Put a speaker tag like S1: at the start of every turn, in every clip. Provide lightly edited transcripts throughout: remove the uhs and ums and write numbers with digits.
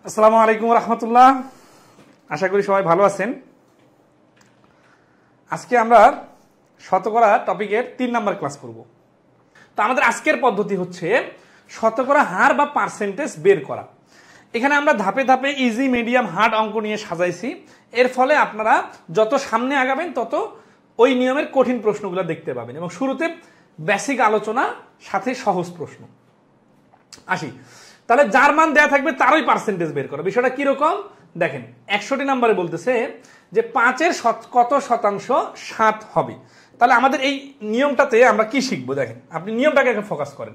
S1: আসসালামু আলাইকুম রহমতুল্লাহ। আশা করি সবাই ভালো আছেন। আজকে আমরা শতকরা টপিকের 3 নাম্বার ক্লাস করব। তো আমাদের আজকের পদ্ধতি হচ্ছে শতকরা হার বা পার্সেন্টেজ বের করা। এখানে আমরা ধাপে ধাপে ইজি, মিডিয়াম, হার্ড অঙ্ক নিয়ে সাজাইছি। এর ফলে আপনারা যত সামনে আগাবেন তত ওই নিয়মের কঠিন প্রশ্নগুলো দেখতে পাবেন এবং শুরুতে বেসিক আলোচনা সাথে সহজ প্রশ্ন। আসি তাহলে যার মান দেয়া থাকবে তারই পার্সেন্টেজ বের করা। বিষয়টা কিরকম দেখেন, 61 নম্বরে বলতেছে যে 5-এর কত শতাংশ 7 হবে। তাহলে আমাদের এই নিয়মটাতে আমরা কি শিখবো দেখেন, আপনি নিয়মটাকে ফোকাস করেন।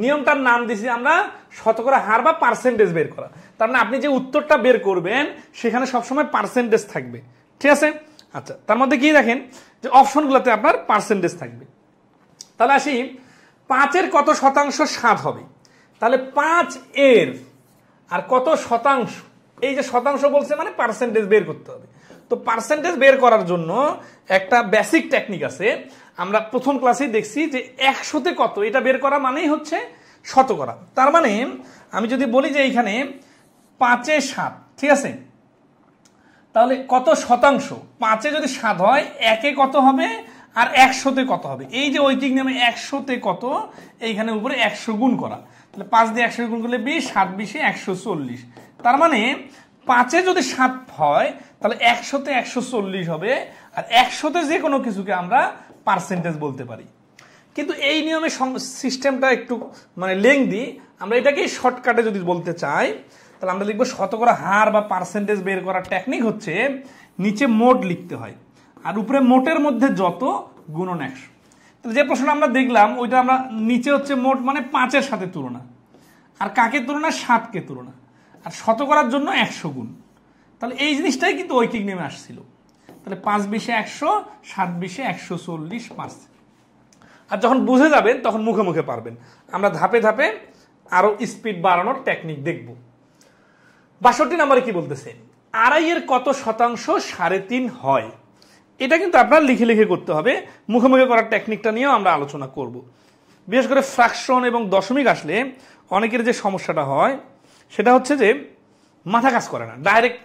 S1: নিয়মটার নাম দিছি আমরা শতকরা হার বা পার্সেন্টেজ বের করা। তার মানে আপনি যে উত্তরটা বের করবেন সেখানে সবসময় পার্সেন্টেজ থাকবে, ঠিক আছে? আচ্ছা, তার মধ্যে কি দেখেন যে অপশনগুলোতে আপনার পার্সেন্টেজ থাকবে। তাহলে আসি 5-এর কত শতাংশ 7 হবে। তাহলে 5-এর আর কত শতাংশ, এই যে শতাংশ বলছে মানে পার্সেন্টেজ বের করতে হবে। তো পার্সেন্টেজ বের করার জন্য একটা বেসিক টেকনিক আছে, আমরা প্রথম ক্লাসেই দেখছি যে 100-তে কত, এটা বের করা মানেই হচ্ছে শতকরা। তার মানে আমি যদি বলি যে এইখানে 5-এ 7, ঠিক আছে, তাহলে কত শতাংশ, 5-এ যদি 7 হয় 1-এ কত হবে আর 100-তে কত হবে। এই যে ঐকিক নিয়মে 100-তে কত, এইখানে উপরে 100 গুণ করা, তাহলে 5 দিয়ে 100 গুণ করলে 20, 7-20-এ 140। তার মানে 5-এ যদি 7 হয় তাহলে 100-তে 140 হবে, আর 100-তে যে কোনো কিছুকে আমরা পার্সেন্টেজ বলতে পারি। কিন্তু এই নিয়মে সিস্টেমটা একটু মানে লেংদি, আমরা এটাকে শর্টকাটে যদি বলতে চাই তাহলে আমরা লিখবো শতকরা হার বা পার্সেন্টেজ বের করার টেকনিক হচ্ছে নিচে মোট লিখতে হয় আর উপরে মোটের মধ্যে যত গুণন 100। তাহলে যে প্রশ্নটা আমরা দেখলাম ওইটা আমরা নিচে হচ্ছে মোট মানে 5-এর সাথে তুলনা, আর কাকে তুলনা, 7-কে তুলনা, আর শতকরার জন্য 100 গুণ। তাহলে এই জিনিসটাই কিন্তু ঐকিক নেমে আসছিল। তাহলে 5-20-এ 100, 7-20-এ 140%। আর যখন বুঝে যাবেন তখন মুখে মুখে পারবেন। আমরা ধাপে ধাপে আরো স্পিড বাড়ানোর টেকনিক দেখব। 62 নম্বরে কি বলতেছে, আড়াইয়ের কত শতাংশ 3.5 হয়। এটা কিন্তু আপনার লিখে লিখে করতে হবে, মুখে মুখে করার টেকনিকটা নিয়েও আমরা আলোচনা করব। বিশেষ করে ফ্র্যাকশন এবং দশমিক আসলে অনেকের যে সমস্যাটা হয় সেটা হচ্ছে যে মাথা কাজ করে না, ডাইরেক্ট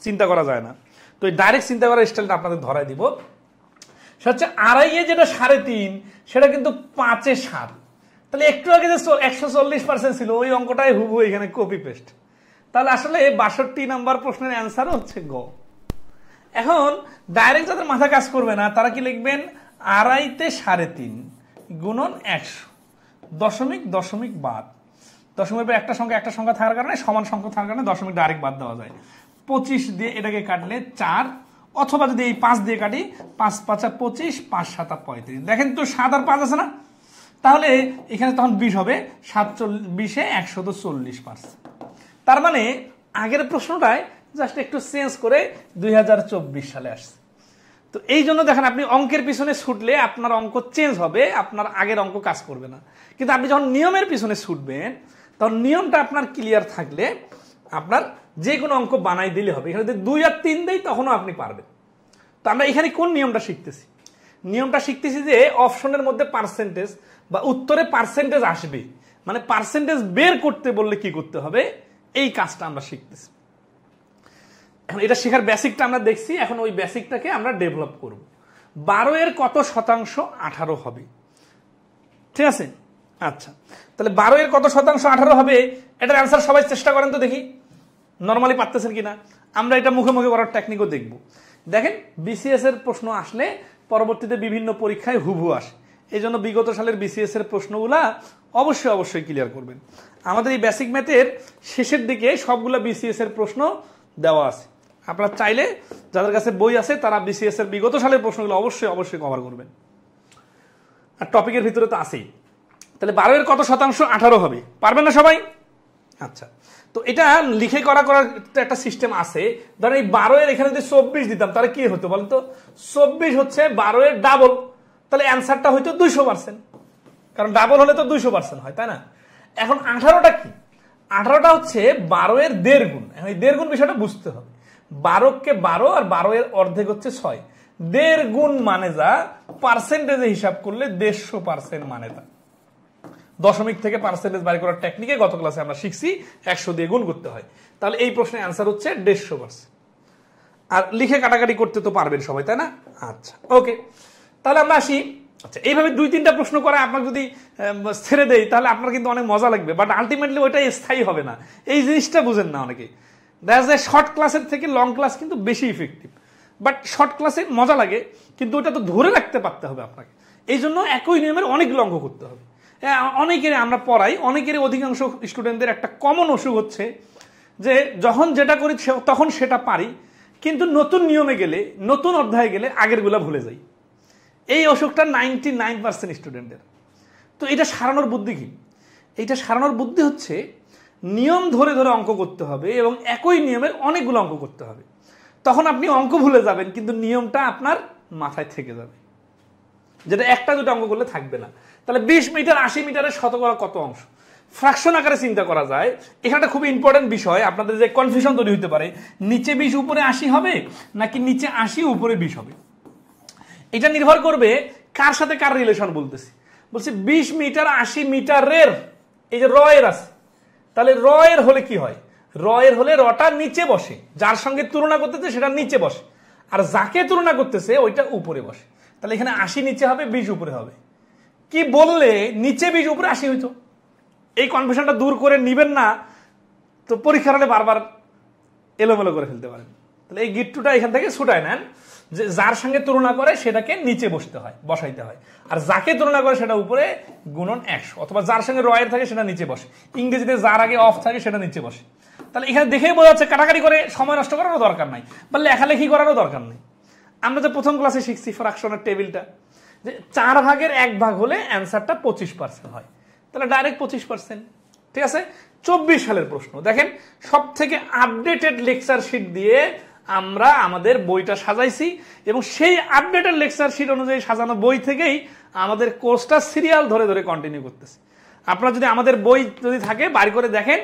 S1: চিন্তা করা যায় না। তো এই ডাইরেক্ট চিন্তা করার স্টাইলটা আপনাদের ধরাই দিব। সেটা হচ্ছে আড়াইয়ে যেটা 3.5 সেটা কিন্তু 5-এ 7। তাহলে একটু আগে যে 140% ছিল ওই অঙ্কটাই হুবহু এখানে কপি পেস্ট। তাহলে আসলে 62 নম্বর প্রশ্নের অ্যান্সার হচ্ছে গ। এখন ডাইরেক্ট যাদের মাথা কাজ করবে না তারা কি লিখবেন, আড়াইতে 3.5 গুণন 100, দশমিক দশমিক বাদ, দশমিক একটা সংখ্যা থাকার কারণে সমান সংখ্যা থাকার কারণে দশমিক ডাইরেক্ট বাদ দেওয়া যায়। 25 দিয়ে এটাকে কাটলে 4, অথবা যদি এই 5 দিয়ে কাটি 5-5 25, 5-7 35। দেখেন তো 7 আর 5 আছে না, তাহলে এখানে তখন 20 হবে, 7-20-এ 140%। তার মানে আগের প্রশ্নটায় জাস্ট একটু চেঞ্জ করে 2024 সালে আসছে। তো এই জন্য দেখেন আপনি অঙ্কের পিছনে ছুটলে আপনার অঙ্ক চেঞ্জ হবে, আপনার আগের অঙ্ক কাজ করবে না। কিন্তু আপনি যখন নিয়মের পিছনে ছুটবেন তখন নিয়মটা আপনার ক্লিয়ার থাকলে আপনার যে কোনো অঙ্ক বানাই দিলে হবে। এখানে যদি 2 আর 3 দেই তখনও আপনি পারবেন। তো আমরা এখানে কোন নিয়মটা শিখতেছি, নিয়মটা শিখতেছি যে অপশনের মধ্যে পার্সেন্টেজ বা উত্তরে পার্সেন্টেজ আসবে, মানে পার্সেন্টেজ বের করতে বললে কি করতে হবে, এই কাজটা আমরা শিখতেছি। এখন এটা শেখার বেসিকটা আমরা দেখছি, এখন ওই বেসিকটাকে আমরা ডেভেলপ করব। 12-এর কত শতাংশ 18 হবে, ঠিক আছে? আচ্ছা, তাহলে 12-এর কত শতাংশ 18 হবে, এটার অ্যান্সার সবাই চেষ্টা করেন তো দেখি নর্মালি পারতেছেন কিনা। আমরা এটা মুখে মুখে করার টেকনিকও দেখব। দেখেন বিসিএস এর প্রশ্ন আসলে পরবর্তীতে বিভিন্ন পরীক্ষায় হুবহু আসে, এই জন্য বিগত সালের বিসিএস এর প্রশ্নগুলা অবশ্যই ক্লিয়ার করবেন। আমাদের এই বেসিক ম্যাথের শেষের দিকে সবগুলা বিসিএস এর প্রশ্ন দেওয়া আছে। আপনারা চাইলে যাদের কাছে বই আছে তারা বিসিএস এর বিগত সালের প্রশ্নগুলো অবশ্যই কভার করবেন, আর টপিকের ভিতরে তো আছেই। তাহলে 12-এর কত শতাংশ 18 হবে, পারবেন না সবাই? আচ্ছা, তো এটা লিখে করার একটা সিস্টেম আছে। ধরেন এই 12-এর এখানে যদি 24 দিতাম তাহলে কি হতো বলতো, 24 হচ্ছে 12-এর ডাবল, তাহলে অ্যান্সারটা হয়তো 200%, কারণ ডাবল হলে তো 200% হয়, তাই না? এখন 18টা কি, 18টা হচ্ছে 12-এর 1.5 গুণ। এখন এই 1.5 গুণ বিষয়টা বুঝতে হবে। 12-কে 12 আর 12-এর অর্ধেক হচ্ছে 6, 1.5 গুণ মানে যা, পার্সেন্টেজে হিসাব করলে 150% মানে তা। দশমিক থেকে পার্সেন্টেজ বাড়ি করার টেকনিকে গত ক্লাসে আমরা শিখছি 100 দিয়ে গুণ করতে হয়। তাহলে এই প্রশ্নের অ্যান্সার হচ্ছে 150%। আর লিখে কাটাকাটি করতে তো পারবেন সবাই, তাই না? আচ্ছা, ওকে, তাহলে আমরা আসি। আচ্ছা, এইভাবে 2-3টা প্রশ্ন করে আপনাকে যদি ছেড়ে দেই তাহলে আপনার কিন্তু অনেক মজা লাগবে, বাট আলটিমেটলি ওইটা স্থায়ী হবে না। এই জিনিসটা বুঝেন না অনেকে। দেখা যায় শর্ট ক্লাসের থেকে লং ক্লাস কিন্তু বেশি ইফেক্টিভ, বাট শর্ট ক্লাসে মজা লাগে, কিন্তু ওটা তো ধরে রাখতে পারতে হবে আপনাকে। এই জন্য একই নিয়মের অনেকগুলো অঙ্ক করতে হবে। অনেকের আমরা পড়াই, অনেকের অধিকাংশ স্টুডেন্টদের একটা কমন অসুখ হচ্ছে যে যখন যেটা করি তখন সেটা পারি, কিন্তু নতুন নিয়মে গেলে, নতুন অধ্যায়ে গেলে আগেরগুলা ভুলে যাই। এই অসুখটা 99% স্টুডেন্টের। তো এটা সারানোর বুদ্ধি কি? এইটা সারানোর বুদ্ধি হচ্ছে নিয়ম ধরে ধরে অঙ্ক করতে হবে এবং একই নিয়মের অনেকগুলো অঙ্ক করতে হবে। তখন আপনি অঙ্ক ভুলে যাবেন, কিন্তু নিয়মটা আপনার মাথায় থেকে যাবে, যেটা একটা দুটো অঙ্ক করলে থাকবে না। তাহলে 20 মিটার 80 মিটারের শতকরা কত অংশ? ফ্র্যাকশন আকারে চিন্তা করা যায়। এখানে খুব ইম্পর্টেন্ট বিষয়, আপনাদের যে কনফিউশন তৈরি হতে পারে, নিচে 20 উপরে 80 হবে নাকি নিচে 80 উপরে 20 হবে। এটা নির্ভর করবে কার সাথে কার রিলেশন বলতেছি। বলছি 20 মিটার 80 মিটারের, এই যে র এর আছে, তাহলে র এর হলে কি হয়? র এর হলে রটা নিচে বসে, যার সঙ্গে তুলনা করতেছে সেটা নিচে বসে, আর যাকে তুলনা করতেছে ওইটা উপরে বসে। তাহলে এখানে 80 নিচে হবে, 20 উপরে হবে। কি বললে নিচে 20 উপরে 80 হইতো? এই কনফিউশনটা দূর করে নিবেন না তো পরীক্ষার হলে বারবার এলোমেলো করে ফেলতে পারেন। তাহলে এই গিট্টুটা এখান থেকে ছুটায় নেন, যে যার সঙ্গে তুলনা করে সেটাকে নিচে বসাইতে হয়, আর যাকে তুলনা করে সেটা উপরে গুণন 100, অথবা যার সঙ্গে রয়ের থাকে সেটা নিচে বসে। ইংরেজিতে যার আগে অফ থাকে সেটা নিচে বসে। তাহলে এখানে দেখেই বোঝা যাচ্ছে কাটাকাটি করে সময় নষ্ট করারও দরকার নাই, বা লেখালেখি করারও দরকার নেই। আমরা যে প্রথম ক্লাসে শিখছি ফ্র্যাকশনের টেবিলটা, যে 4 ভাগের 1 ভাগ হলে অ্যান্সারটা 25% হয়, তাহলে ডাইরেক্ট 25%। ঠিক আছে, 24 সালের প্রশ্ন দেখেন, সব থেকে আপডেটেড লেকচার শিট দিয়ে আমরা আমাদের বইটা সাজাইছি, এবং সেই আপডেটেড লেকচার শিট অনুযায়ী সাজানো বই থেকেই আমাদের কোর্সটা সিরিয়াল ধরে ধরে কন্টিনিউ করতেছি। আপনারা যদি আমাদের বই যদি থাকে বাড়ি করে দেখেন,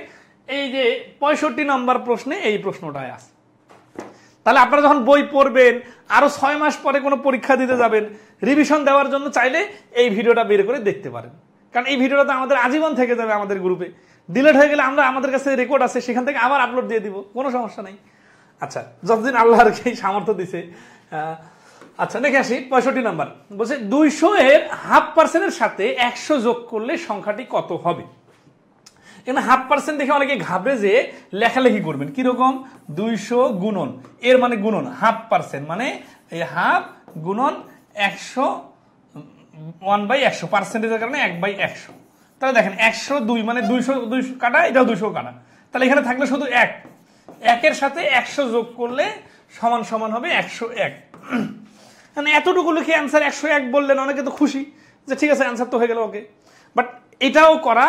S1: এই যে 65 নম্বর প্রশ্নে এই প্রশ্নটাই আছে। তাহলে আপনারা যখন বই পড়বেন, আরো 6 মাস পরে কোনো পরীক্ষা দিতে যাবেন, রিভিশন দেওয়ার জন্য চাইলে এই ভিডিওটা বের করে দেখতে পারেন, কারণ এই ভিডিওটা তো আমাদের আজীবন থেকে যাবে আমাদের গ্রুপে। ডিলিট হয়ে গেলে আমাদের কাছে রেকর্ড আছে, সেখান থেকে আবার আপলোড দিয়ে দিব, কোনো সমস্যা নাই। আচ্ছা, যতদিন আল্লাহর এই সামর্থ্য দিছে। আচ্ছা, দেখে আসি 65 নাম্বার বলছে 200 এর 0.5% সাথে 100 যোগ করলে সংখ্যাটি কত হবে। এখানে 0.5% দেখে অনেকে ঘাবড়ে যে লেখালেখি করবেন কিরকম, 200 গুণন, এর মানে গুণন 0.5%, মানে এই 1/2 গুণন 100, 1/100, পার্সেন্টেজের কারণে 1/100। তাহলে দেখেন 102 মানে 200 কাটা, এটাও 200 কাটা, তাহলে এখানে থাকলে শুধু 1, একের সাথে 100 যোগ করলে সমান সমান হবে 101। মানে এতটুকু লিখে অ্যান্সার 101 বললেন, অনেকে তো খুশি যে ঠিক আছে অ্যান্সার তো হয়ে গেল, ওকে। বাট এটাও করা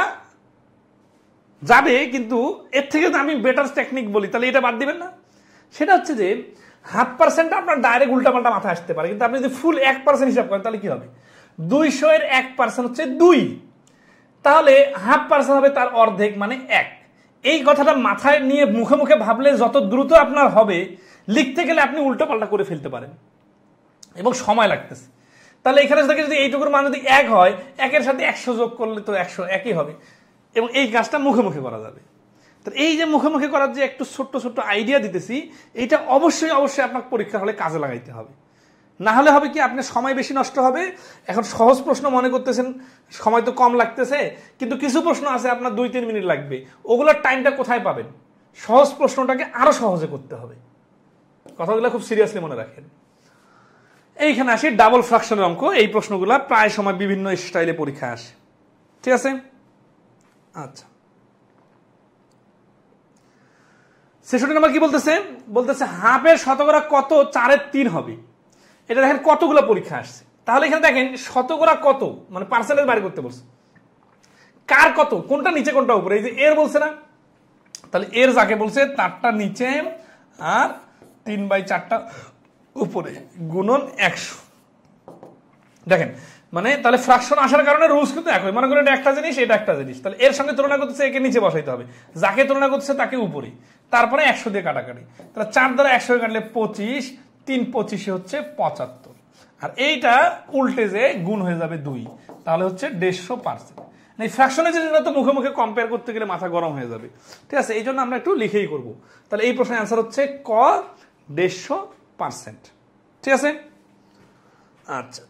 S1: যাবে, কিন্তু এর থেকে যদি আমি বেটার টেকনিক বলি তাহলে এটা বাদ দিবেন না। সেটা হচ্ছে যে 0.5% আপনার ডাইরেক্ট উল্টাপাল্টা মাথায় আসতে পারে, কিন্তু আপনি যদি ফুল 1% হিসাব করেন তাহলে কি হবে, 200 এর 1% হচ্ছে 2, তাহলে 0.5% হবে তার অর্ধেক মানে 1। এই কথাটা মাথায় নিয়ে মুখে মুখে ভাবলে যত দ্রুত আপনার হবে, লিখতে গেলে আপনি উল্টোপাল্টা করে ফেলতে পারেন এবং সময় লাগতেছে। তাহলে এখানে থেকে যদি এইটুকুর মান যদি 1 হয়, 1-এর সাথে 100 যোগ করলে তো 101ই হবে, এবং এই কাজটা মুখে মুখে করা যাবে। তো এই যে মুখে মুখে করার যে একটু ছোট্ট ছোট্ট আইডিয়া দিতেছি, এটা অবশ্যই অবশ্যই আপনার পরীক্ষা হলে কাজে লাগাইতে হবে, না হলে হবে কি আপনার সময় বেশি নষ্ট হবে। এখন সহজ প্রশ্ন মনে করতেছেন, সময় তো কম লাগতেছে, কিন্তু কিছু প্রশ্ন আছে আপনার 2-3 মিনিট লাগবে, ওগুলোর টাইমটা কোথায় পাবেন? সহজ প্রশ্নটাকে আরো সহজে করতে হবে। কথাগুলো খুব সিরিয়াসলি মনে রাখেন। এইখানে আসি ডাবল ফ্র্যাকশনের অঙ্ক। এই প্রশ্নগুলো প্রায় সময় বিভিন্ন স্টাইলে পরীক্ষা আসে, ঠিক আছে। আচ্ছা, 66 নম্বর কি বলতেছে, বলতেছে হাফের শতকরা কত 4/3 হবে। এটা দেখেন কতগুলো পরীক্ষা আসছে, তাহলে এখানে দেখেন শতকরা কত মানে পার্সেন্টেজ বাড়ি করতে বলছে, কার কত, কোনটা নিচে কোনটা উপরে, এই যে এর বলছে না, তাহলে এর যাকে বলছে তারটা নিচে আর 3/4টা উপরে গুণন 100। দেখেন মানে তাহলে ফ্র্যাকশন আসার কারণে রুলস কিন্তু একই, মনে করেন এটা একটা জিনিস, এটা একটা জিনিস, তাহলে এর সঙ্গে তুলনা করতেছে একে নিচে বসাইতে হবে, যাকে তুলনা করতেছে তাকে উপরে, তারপরে 100 দিয়ে কাটাকাটি, তাহলে 4 দ্বারা 100 কাটলে 25, 3 25 হচ্ছে 75, আর এইটা উল্টে যে গুণ হয়ে যাবে 2, তাহলে হচ্ছে 150%। এই ফ্র্যাকশনের জিনিসটা তো মুখে মুখে কম্পেয়ার করতে গেলে মাথা গরম হয়ে যাবে, ঠিক আছে? এই জন্য আমরা একটু লিখেই করব। তাহলে এই প্রশ্নের অ্যান্সার হচ্ছে ক 150%, ঠিক আছে? আচ্ছা,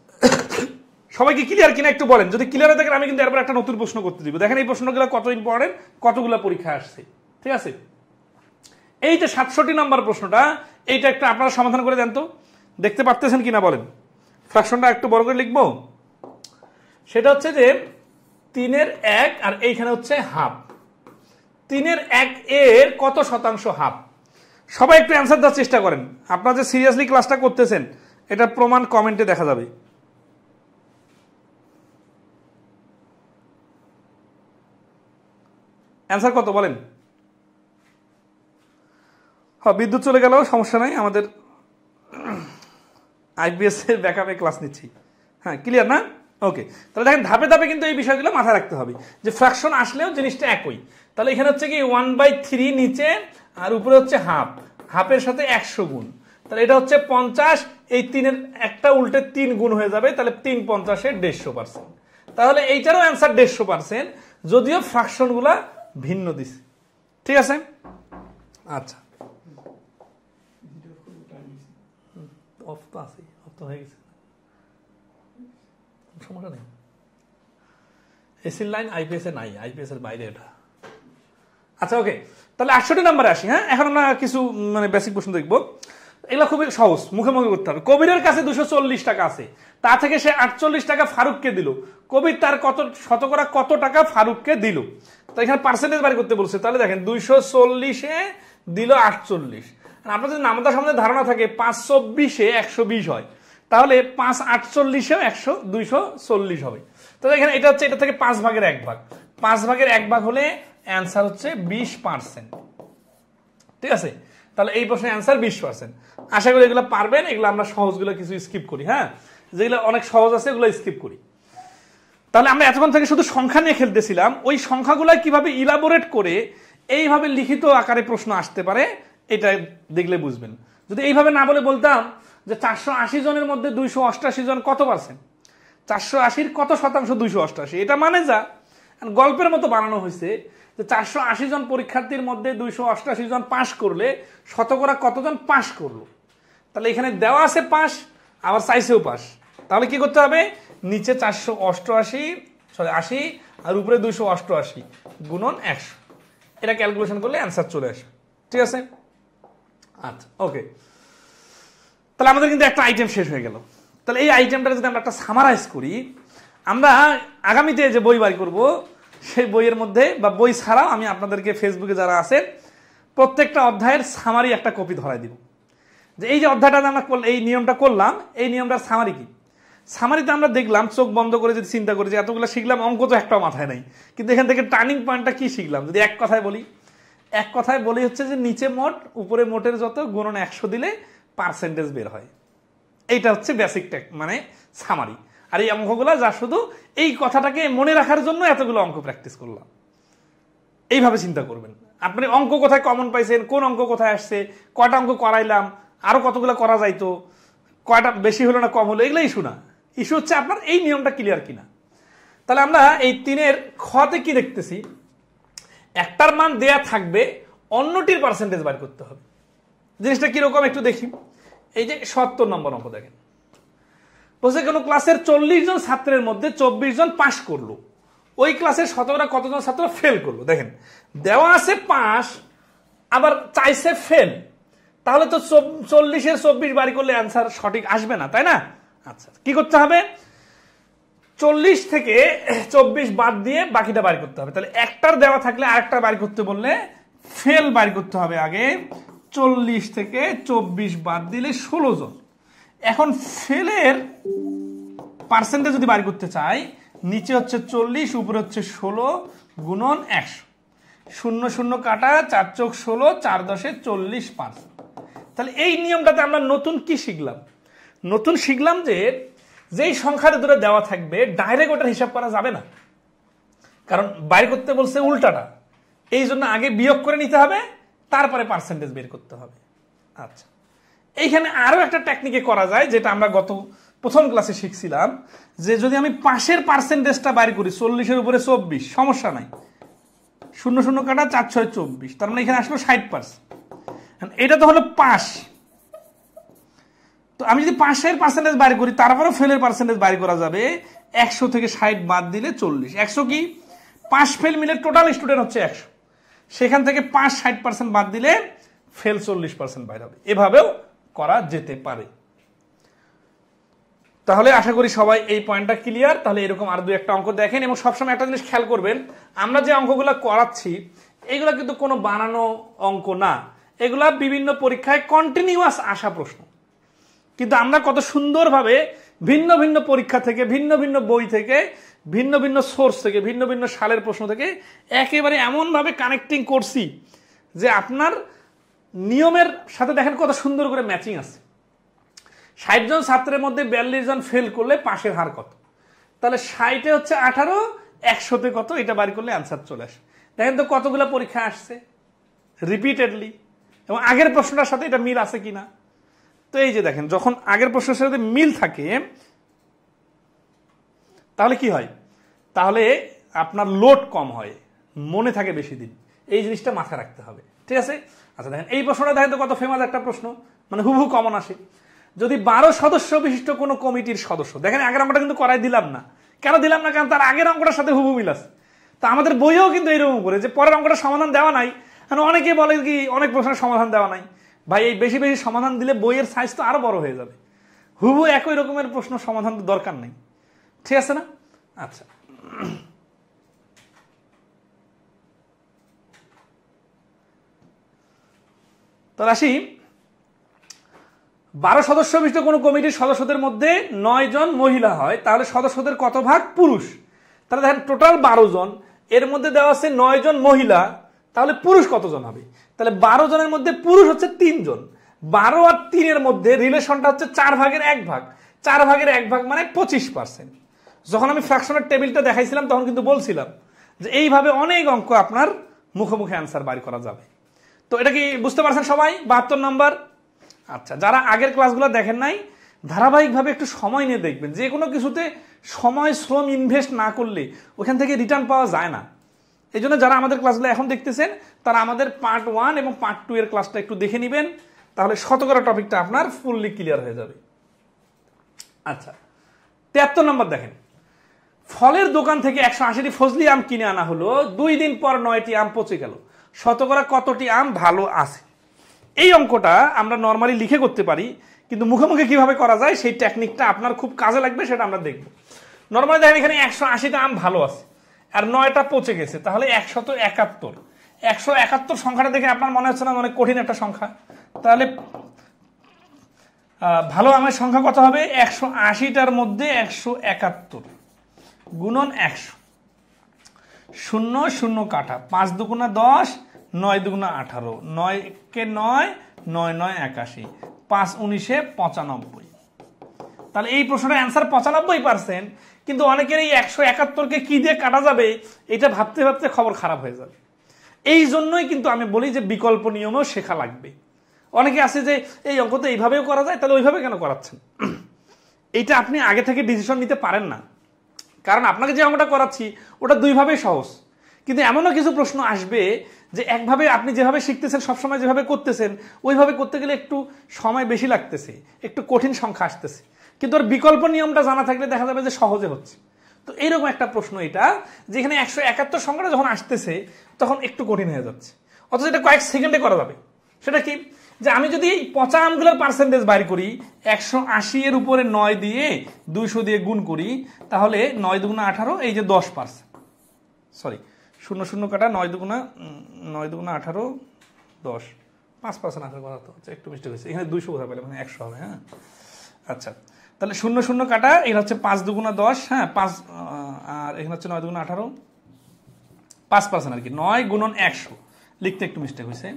S1: সবাইকে ক্লিয়ার কিনা একটু বলেন। যদি ক্লিয়ার হয়ে থাকেন আমি কিন্তু এরপর একটা নতুন প্রশ্ন করতে দিব। দেখেন এই প্রশ্নগুলো কত ইম্পর্টেন্ট, কতগুলো পরীক্ষায় আসছে, ঠিক আছে? এই যে 67 নম্বর প্রশ্নটা, এইটা একটা আপনারা সমাধান করে দেন তো, দেখতে পারতেছেন কিনা বলেন। ফ্র্যাকশনটা একটু বড় করে লিখবো। সেটা হচ্ছে যে 3 এর 1 আর এইখানে হচ্ছে হাফ। 3 এর 1 এর কত শতাংশ হাফ? সবাই একটু অ্যান্সার দেওয়ার চেষ্টা করেন। আপনারা যে সিরিয়াসলি ক্লাসটা করতেছেন এটার প্রমাণ কমেন্টে দেখা যাবে। অ্যান্সার কত বলেন? হ্যাঁ, বিদ্যুৎ চলে গেলেও সমস্যা নাই, আমাদের আইপিএস এর ব্যাকআপে ক্লাস নিচ্ছি। হ্যাঁ, ক্লিয়ার না? ওকে, তাহলে দেখেন ধাপে ধাপে কিন্তু এই বিষয়গুলো মাথায় রাখতে হবে যে ফ্র্যাকশন আসলেও জিনিসটা একই। তাহলে এখানে হচ্ছে কি 1/3 নিচে আর উপরে হচ্ছে হাফ, হাফের সাথে 100 গুণ, তাহলে এটা হচ্ছে 50। এই 3-এর একটা উল্টে 3 গুণ হয়ে যাবে, তাহলে 3 50-এর 150%। তাহলে এইটারও অ্যান্সার 150%, যদিও ফ্র্যাকশন গুলা ভিন্ন দিছে, ঠিক আছে? আচ্ছা, অফ তো আছে, অফ তো হয়ে গেছে, সমস্যা নেই। এসির লাইন আইপিএস এ নাই, আইপিএস এর বাইরে এটা। আচ্ছা, ওকে, তাহলে 68 নম্বরে আসি। হ্যাঁ, এখন আমরা কিছু মানে বেসিক প্রশ্ন দেখবো। এগুলো খুবই সহজ, মুখে মুখে করতে হবে। কবিরের কাছে 240 টাকা আছে, তা থেকে সে 48 টাকা ফারুককে দিল। কবির তার কত শতকরা কত টাকা ফারুককে দিল? তো এখানে পার্সেন্টেজ বাড়ি করতে বলছে। তাহলে দেখেন 240-এ দিল 48। আপনার যদি নামতা সামনে ধারণা থাকে 524-এ 120 হয়, তাহলে 548-এও 240 হবে। তাহলে এখানে এটা হচ্ছে এটা থেকে 5 ভাগের 1 ভাগ, 5 ভাগের 1 ভাগ হলে অ্যান্সার হচ্ছে 20%, ঠিক আছে? তাহলে এই প্রশ্নের অ্যান্সার 20%। আশা করি এগুলো পারবেন। এগুলো আমরা সহজগুলো কিছু স্কিপ করি, হ্যাঁ, যেগুলো অনেক সহজ আছে এগুলো স্কিপ করি। তাহলে আমরা এতক্ষণ থেকে শুধু সংখ্যা নিয়ে খেলতেছিলাম, ওই সংখ্যাগুলো কিভাবে ইলাবোরেট করে এইভাবে লিখিত আকারে প্রশ্ন আসতে পারে এটা দেখলে বুঝবেন। যদি এইভাবে না বলে বলতাম যে 480 জনের মধ্যে 288 জন কত পার্সেন্ট, 480-র কত শতাংশ 288, এটা মানে যা গল্পের মতো বানানো হয়েছে যে 480 জন পরীক্ষার্থীর মধ্যে 288 জন পাশ করলে শতকরা কতজন পাশ করলো। তাহলে এখানে দেওয়া আছে পাশ, আবার চাইছেও পাশ। তাহলে কি করতে হবে? নিচে 480 আর উপরে 288 গুণন 100, এটা ক্যালকুলেশন করলে অ্যান্সার চলে আসবে, ঠিক আছে? আচ্ছা, ওকে, তাহলে আমাদের কিন্তু একটা আইটেম শেষ হয়ে গেল। তাহলে এই আইটেমটা যদি আমরা একটা সামারাইজ করি, আমরা আগামীতে যে বই বাই করব সেই বইয়ের মধ্যে বা বই ছাড়াও আমি আপনাদেরকে ফেসবুকে যারা আছেন প্রত্যেকটা অধ্যায়ের সামারি একটা কপি ধরাই দিব, যে এই যে অধ্যায়টা আমরা এই নিয়মটা করলাম, এই নিয়মটার সামারি কি। সামারিতে আমরা দেখলাম চোখ বন্ধ করে যদি চিন্তা করি যে এতগুলো শিখলাম, অঙ্ক তো একটাও মাথায় নাই, কিন্তু এখান থেকে টার্নিং পয়েন্টটা কি শিখলাম যদি এক কথায় বলি হচ্ছে যে নিচে মোট উপরে মোটের যত গুণন 100 দিলে পার্সেন্টেজ বের হয়। এইটা হচ্ছে বেসিক মানে সামারি। আর এই অঙ্কগুলো যা শুধু এই কথাটাকে মনে রাখার জন্য এতগুলো অঙ্ক প্র্যাকটিস করলাম, এইভাবে চিন্তা করবেন। আপনি অঙ্ক কোথায় কমন পাইছেন, কোন অঙ্ক কোথায় আসছে, কয়টা অঙ্ক করাইলাম, আরো কতগুলো করা যাইতো, কয়টা বেশি হলো না কম হলো, এগুলো ইস্যু না। ইস্যু হচ্ছে আপনার এই নিয়মটা ক্লিয়ার কিনা। তাহলে আমরা এই 3-এর খতে কি দেখতেছি, একটার মান দেয়া থাকবে, অন্যটির পার্সেন্টেজ বার করতে হবে। জিনিসটা কিরকম একটু দেখি। এই যে 70 নম্বর অঙ্ক দেখেন, বলছে কোনো ক্লাসের 40 জন ছাত্রের মধ্যে 24 জন পাশ করলো, ওই ক্লাসের শতকরা কতজন ছাত্র ফেল করলো। দেখেন দেওয়া আছে পাস, আবার চাইছে ফেল, তাহলে তো 40-এর 24 বাড়ি করলে অ্যান্সার সঠিক আসবে না, তাই না? আচ্ছা, কি করতে হবে? 40 থেকে 24 বাদ দিয়ে বাকিটা বাড়ি করতে হবে। তাহলে একটার দেওয়া থাকলে আরেকটা বাড়ি করতে বললে ফেল বাড়ি করতে হবে আগে। 40 থেকে 24 বাদ দিলে 16 জন। এখন ফেলের পার্সেন্টেজ যদি বাড়ি করতে চাই, নিচে হচ্ছে 40, উপরে হচ্ছে 16 গুণন 100, 0 0 কাটা, 4 চোখ 16, 4 10-এ 40%। তাহলে এই নিয়মটাতে আমরা নতুন কি শিখলাম? নতুন শিখলাম যে যেই সংখ্যাটা ধরে দেওয়া থাকবে ডাইরেক্ট ওটার হিসাব করা যাবে না, কারণ বাইর করতে বলছে উল্টাটা। এই জন্য আগে বিয়োগ করে নিতে হবে, তারপরে পার্সেন্টেজ বের করতে হবে। আচ্ছা, এইখানে আরো একটা টেকনিকে করা যায়, যেটা আমরা গত প্রথম ক্লাসে শিখছিলাম, যে যদি আমি পাশের পার্সেন্টেজটা বাইর করি 40-এর উপরে 24, সমস্যা নাই, 0 0 কাটা 4 6 24, তার মানে এখানে আসলো 60%। এটা তো হলো পাশ, তো আমি যদি পাশের পার্সেন্টেজ বাইর করি তারপরেও ফেলের পার্সেন্টেজ বাইর করা যাবে। 100 থেকে 60 বাদ দিলে 40, 100 কি পাশ ফেল মিলে টোটাল স্টুডেন্ট হচ্ছে 100, সেখান থেকে 5-60% বাদ দিলে ফেল 40% বাইর হবে। এভাবেও করা যেতে পারে। তাহলে আশা করি সবাই এই পয়েন্টটা ক্লিয়ার। তাহলে এরকম আর 2-1টা অঙ্ক দেখেন, এবং সবসময় একটা জিনিস খেয়াল করবেন, আমরা যে অঙ্কগুলো করাচ্ছি এগুলো কিন্তু কোনো বানানো অঙ্ক না, এগুলা বিভিন্ন পরীক্ষায় কন্টিনিউয়াস আসা প্রশ্ন, কিন্তু আমরা কত সুন্দরভাবে ভিন্ন ভিন্ন পরীক্ষা থেকে, ভিন্ন ভিন্ন বই থেকে, ভিন্ন ভিন্ন সোর্স থেকে, ভিন্ন ভিন্ন সালের প্রশ্ন থেকে একেবারে এমনভাবে কানেক্টিং করছি যে আপনার নিয়মের সাথে দেখেন কত সুন্দর করে ম্যাচিং আছে। 60 জন ছাত্রের মধ্যে 42 জন ফেল করলে পাশের হার কত? তাহলে 60-এ হচ্ছে 18, 100-তে কত, এটা বাড়ি করলে অ্যান্সার চলে আসে। দেখেন তো কতগুলো পরীক্ষা আসছে রিপিটেডলি, এবং আগের প্রশ্নটার সাথে এটা মিল আছে কিনা। তো এই যে দেখেন, যখন আগের প্রশ্নের সাথে মিল থাকে তাহলে কি হয়, তাহলে আপনার লোড কম হয়, মনে থাকে বেশি দিন। এই জিনিসটা মাথায় রাখতে হবে, ঠিক আছে? আচ্ছা দেখেন এই প্রশ্নটা দেখেন তো কত ফেমাস একটা প্রশ্ন, মানে হুবহু কমন আসে। যদি 12 সদস্য বিশিষ্ট কোনো কমিটির সদস্য, দেখেন আগের অঙ্কটা কিন্তু করাই দিলাম না, কেন দিলাম না, কারণ তার আগের অঙ্কটার সাথে হুবহু মিল আছে। তো আমাদের বইও কিন্তু এরকম করে যে পরের অঙ্কটা সমাধান দেওয়া নাই, কারণ অনেকে বলে কি অনেক প্রশ্নের সমাধান দেওয়া নাই। ভাই এই বেশি বেশি সমাধান দিলে বইয়ের সাইজ তো আরো বড় হয়ে যাবে, হুবহু একই রকমের প্রশ্ন সমাধান তো দরকার নেই, ঠিক আছে না? আচ্ছা তো আসি, 12 সদস্য বিশিষ্ট কোনো কমিটির সদস্যদের মধ্যে 9 জন মহিলা হয়, তাহলে সদস্যদের কত ভাগ পুরুষ? তাহলে দেখেন টোটাল 12 জন, এর মধ্যে দেওয়া আছে 9 জন মহিলা, তাহলে পুরুষ কতজন হবে? তাহলে 12 জনের মধ্যে পুরুষ হচ্ছে 3 জন, 12 আর 3-এর মধ্যে রিলেশনটা হচ্ছে 4 ভাগের 1 ভাগ, 4 ভাগের 1 ভাগ মানে 25%। যখন আমি ফ্র্যাকশনের টেবিলটা দেখাইছিলাম তখন কিন্তু বলছিলাম যে এইভাবে অনেক অঙ্ক আপনার মুখে মুখে অ্যান্সার বাইর করা যাবে। তো এটা কি বুঝতে পারছেন সবাই? 72 নম্বর। আচ্ছা, যারা আগের ক্লাসগুলো দেখেন নাই, ধারাবাহিকভাবে একটু সময় নিয়ে দেখবেন। যে কোনো কিছুতে সময় শ্রম ইনভেস্ট না করলে ওখান থেকে রিটার্ন পাওয়া যায় না। এই জন্য যারা আমাদের ক্লাসগুলো এখন দেখতেছেন তারা আমাদের পার্ট 1 এবং পার্ট 2 এর ক্লাসটা একটু দেখে নেবেন, তাহলে শতকরা টপিকটা আপনার ফুললি ক্লিয়ার হয়ে যাবে। আচ্ছা 73 নম্বর দেখেন, ফলের দোকান থেকে 180টি ফজলি আম কিনে আনা হলো, 2 দিন পর 9টি আম পচে গেল, শতকরা কতটি আম ভালো আছে? এই অঙ্কটা আমরা নর্মালি লিখে করতে পারি, কিন্তু মুখে মুখে কিভাবে করা যায় সেই টেকনিকটা আপনার খুব কাজে লাগবে, সেটা আমরা দেখব। নর্মালি দেখেন এখানে 180টা আম ভালো আছে আর 9টা পচে গেছে, তাহলে 171। 171 সংখ্যাটা দেখে আপনার মনে হচ্ছে না অনেক কঠিন একটা সংখ্যা? তাহলে ভালো আমের সংখ্যা কত হবে? 180টার মধ্যে 171 গুণন 100, 0 0 কাটা, 5 দুগুণা 10, 9 দুগুণা 18, 9 কে 9, 9 9 81, 5 19 95। তাহলে এই প্রশ্নটার অ্যান্সার 95%, কিন্তু অনেকের এই 171কে কি দিয়ে কাটা যাবে এটা ভাবতে ভাবতে খবর খারাপ হয়ে যাবে। এই জন্যই কিন্তু আমি বলি যে বিকল্প নিয়মও শেখা লাগবে। অনেকে আছে যে এই অঙ্ক তো এইভাবেও করা যায়, তাহলে ওইভাবে কেন করাচ্ছেন? এইটা আপনি আগে থেকে ডিসিশন নিতে পারেন না, কারণ আপনাকে যে অঙ্কটা করাচ্ছি ওটা দুইভাবেই সহজ, কিন্তু এমনও কিছু প্রশ্ন আসবে যে একভাবে আপনি যেভাবে শিখতেছেন সবসময় যেভাবে করতেছেন ওইভাবে করতে গেলে একটু সময় বেশি লাগতেছে, একটু কঠিন সংখ্যা আসতেছে, কিন্তু ওর বিকল্প নিয়মটা জানা থাকলে দেখা যাবে যে সহজে হচ্ছে। তো এইরকম একটা প্রশ্ন এটা, যেখানে 171 সংখ্যাটা যখন আসতেছে তখন একটু কঠিন হয়ে যাচ্ছে, অথচ এটা কয়েক সেকেন্ডে করা যাবে। সেটা কি, যে আমি যদি পচা আমগুলোর পার্সেন্টেজ বাইর করি, 180 এর উপরে 9 দিয়ে 200 দিয়ে গুণ করি, তাহলে 9 দুগুণা 18, এই যে 10%, সরি 0 0 কাটা, 9 দুগুণা 18 10, 5% আসার কথা তো একটু মিস্টেক হয়েছে, এখানে 200 কোথায় পেলাম, মানে 100 হবে। হ্যাঁ আচ্ছা, তাহলে 0 0 কাটা, এখানে হচ্ছে 5 দুগুণা 10, হ্যাঁ 5, আর এখানে হচ্ছে 9 দুগুণা 18, 5% আর কি, 9 গুণন 100, লিখতে একটু মিস্টেক হয়েছে।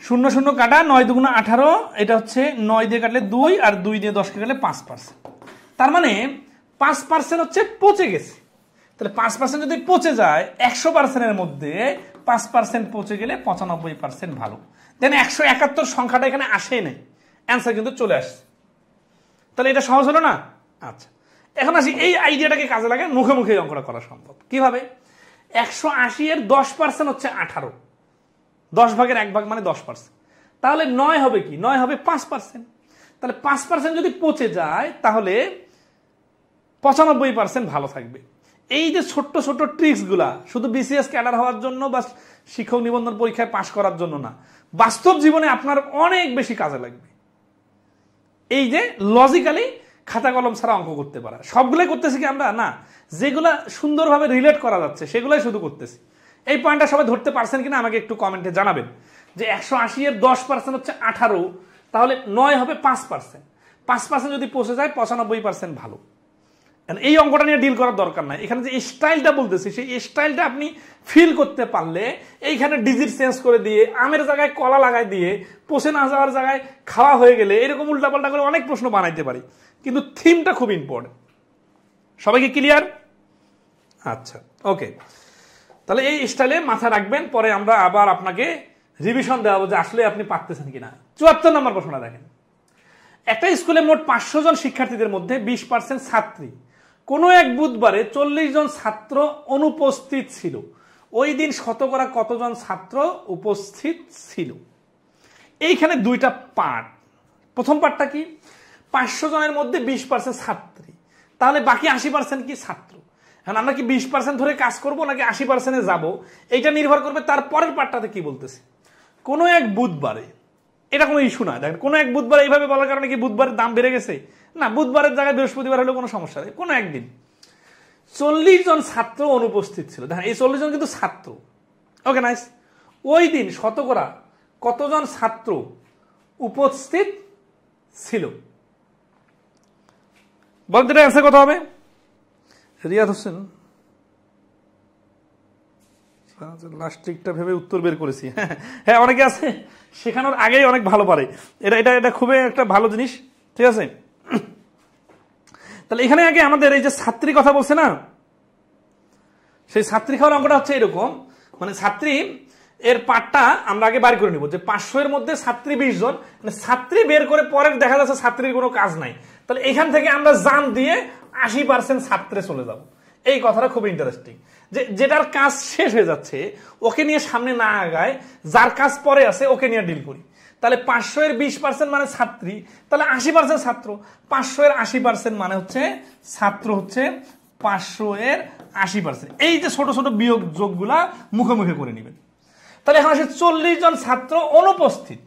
S1: 0 0 কাটা, 9 দুগুণা 18, এটা হচ্ছে 9 দিয়ে কাটলে 2, আর 2 দিয়ে 10কে কাটলে 5%, তার মানে 5% হচ্ছে পচে গেছে। তাহলে 5% যদি পচে যায়, 100%-এর মধ্যে 5% পচে গেলে 95% ভালো। দেন 171 সংখ্যাটা এখানে আসে নাই, অ্যান্সার কিন্তু চলে আসছে। তাহলে এটা সহজ হলো না? আচ্ছা, এখন আসি এই আইডিয়াটাকে কাজে লাগে, মুখে মুখে অঙ্কটা করা সম্ভব কিভাবে। 180 এর 10% হচ্ছে 18, 10 ভাগের 1 ভাগ মানে 10%। তাহলে 9 হবে কি? 9 হবে 5%। তাহলে 5% যদি পচে যায় তাহলে 95% ভালো থাকবে। এই যে ছোট্ট ছোট্ট ট্রিক্স গুলা শুধু বিসিএস ক্যাডার হওয়ার জন্য বা শিক্ষক নিবন্ধন পরীক্ষায় পাশ করার জন্য না, বাস্তব জীবনে আপনার অনেক বেশি কাজে লাগবে। এই যে লজিক্যালি খাতা কলম ছাড়া অঙ্ক করতে পারা, সবগুলোই করতেছি কি আমরা? না, যেগুলা সুন্দরভাবে রিলেট করা যাচ্ছে সেগুলাই শুধু করতেছি। এই পয়েন্টটা সবাই ধরতে পারছেন কিনা আমাকে একটু কমেন্টে জানাবেন। যে 180 এর 10% হচ্ছে 18, তাহলে 9 হবে 5%। 5% যদি পৌঁছে যায় 95% ভালো। এই অঙ্কটা নিয়ে ডিল করার দরকার নাই। এখানে যে স্টাইলটা বলতেছি সেই স্টাইলটা আপনি ফিল করতে পারলে এইখানে ডিজিট চেঞ্জ করে দিয়ে, আমের জায়গায় কলা লাগাই দিয়ে, পচে না যাওয়ার জায়গায় খাওয়া হয়ে গেলে, এরকম উল্টাপাল্টা করে অনেক প্রশ্ন বানাইতে পারি। কিন্তু থিমটা খুব ইম্পর্টেন্ট। সবাইকে ক্লিয়ার? আচ্ছা, ওকে। তাহলে এই স্টাইলে মাথা রাখবেন, পরে আমরা আবার আপনাকে রিভিশন দেওয়াবো যে আসলে আপনি পারতেছেন কিনা। 74 নম্বর প্রশ্নটা দেখেন। একটা স্কুলে মোট 500 জন শিক্ষার্থীদের মধ্যে 20% ছাত্রী। কোনো এক বুধবারে 40 জন ছাত্র অনুপস্থিত ছিল। ওই দিন শতকরা কতজন ছাত্র উপস্থিত ছিল? এইখানে দুইটা পার্ট। প্রথম পার্টটা কি? 500 জনের মধ্যে 20% ছাত্রী, তাহলে বাকি 80% কি? ছাত্র। এখন আমরা কি 20% ধরে কাজ করব নাকি 80%-এ যাব, এইটা নির্ভর করবে তার পরের পার্টটাতে কি বলতেছে। কোনো এক বুধবারে, এটা কোনো ইস্যু না। দেখেন, কোনো এক বুধবার এইভাবে বলার কারণে কি বুধবারের দাম বেড়ে গেছে? না, বুধবারের জায়গায় বৃহস্পতিবার হলেও কোনো সমস্যা নেই। কোনো একদিন 40 জন ছাত্র অনুপস্থিত ছিল। দেখেন, এই 40 জন কিন্তু ছাত্র। ওকে, নাইস। ওই দিন শতকরা কতজন ছাত্র উপস্থিত ছিল? বলতে অ্যান্সার কত হবে? রিয়াদ হোসেন লাস্ট ট্রিকটা ভেবে উত্তর বের করেছি। হ্যাঁ, অনেকে আছে শেখানোর আগেই অনেক ভালো পারে। এটা এটা এটা খুবই একটা ভালো জিনিস, ঠিক আছে। তাহলে এখানে আগে আমাদের এই যে ছাত্রী কথা বলছে না, সেই ছাত্রী খাওয়ার অঙ্কটা হচ্ছে এরকম। মানে ছাত্রী এর পার্টটা আমরা আগে বার করে নিব যে 500 এর মধ্যে ছাত্রী 20 জন, মানে ছাত্রী বের করে পরে দেখা যাচ্ছে ছাত্রীর কোনো কাজ নাই। তাহলে এখান থেকে আমরা জাম দিয়ে 80% ছাত্রে চলে যাব। এই কথাটা খুব ইন্টারেস্টিং, যে যেটার কাজ শেষ হয়ে যাচ্ছে ওকে নিয়ে সামনে না আগায়, যার কাজ পরে আছে ওকে নিয়ে ডিল করি। তাহলে 500 এর 20% মানে ছাত্রী, তাহলে 80% ছাত্র। 500 এর 80% মানে হচ্ছে ছাত্র হচ্ছে 500 এর 80%। এই যে ছোট ছোট বিয়োগ যোগগুলা মুখে মুখে করে নেবেন। তাহলে এখন আসে 40 জন ছাত্র অনুপস্থিত।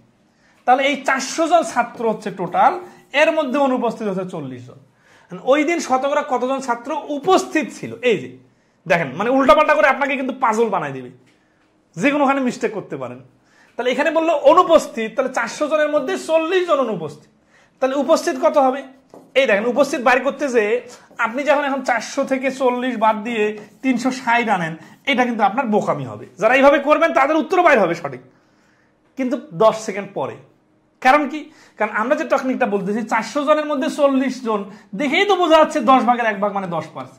S1: তাহলে এই 400 জন ছাত্র হচ্ছে টোটাল, এর মধ্যে অনুপস্থিত হচ্ছে 40 জন। ওই দিন শতকরা কতজন ছাত্র উপস্থিত ছিল? এই যে দেখেন, মানে উল্টাপাল্টা করে আপনাকে কিন্তু পাজল বানাই দিবে, যে কোনোখানে মিস্টেক করতে পারেন। তাহলে এখানে বললো অনুপস্থিত, তাহলে 400 জনের মধ্যে 40 জন অনুপস্থিত। তাহলে উপস্থিত কত হবে? এই দেখেন, উপস্থিত বাইর করতে যে আপনি যখন এখন 400 থেকে 40 বাদ দিয়ে 360 আনেন, এটা কিন্তু আপনার বোকামি হবে। যারা এইভাবে করবেন তাদের উত্তর বাইর হবে সঠিক, কিন্তু 10 সেকেন্ড পরে। কারণ কি? কারণ আমরা যে টেকনিকটা বলতেছি 400 জনের মধ্যে 40 জন, দেখেই তো বোঝা যাচ্ছে 10 ভাগের 1 ভাগ মানে 10%।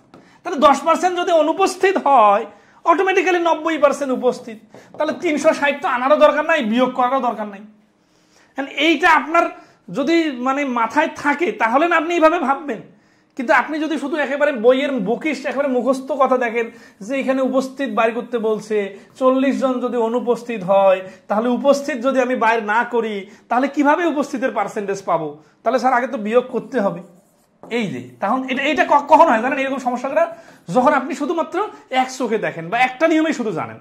S1: তাহলে 10% যদি অনুপস্থিত হয়, অটোমেটিক্যালি 90% উপস্থিত। তাহলে 360 তো আনারও দরকার নাই, বিয়োগ করারও দরকার নাই। এইটা আপনার যদি মানে মাথায় থাকে তাহলে না আপনি এইভাবে ভাববেন। কিন্তু আপনি যদি শুধু একেবারে বইয়ের বকিশ একেবারে মুখস্থ কথা দেখেন যে এখানে উপস্থিত বাইর করতে বলছে, 40 জন যদি অনুপস্থিত হয় তাহলে উপস্থিত যদি আমি বাইর না করি তাহলে কিভাবে উপস্থিতের পার্সেন্টেজ পাবো? তাহলে স্যার আগে তো বিয়োগ করতে হবে। এই যে তখন এটা কখন হয় জানেন? এরকম সমস্যাটা যখন আপনি শুধুমাত্র এক চোখে দেখেন বা একটা নিয়মেই শুধু জানেন।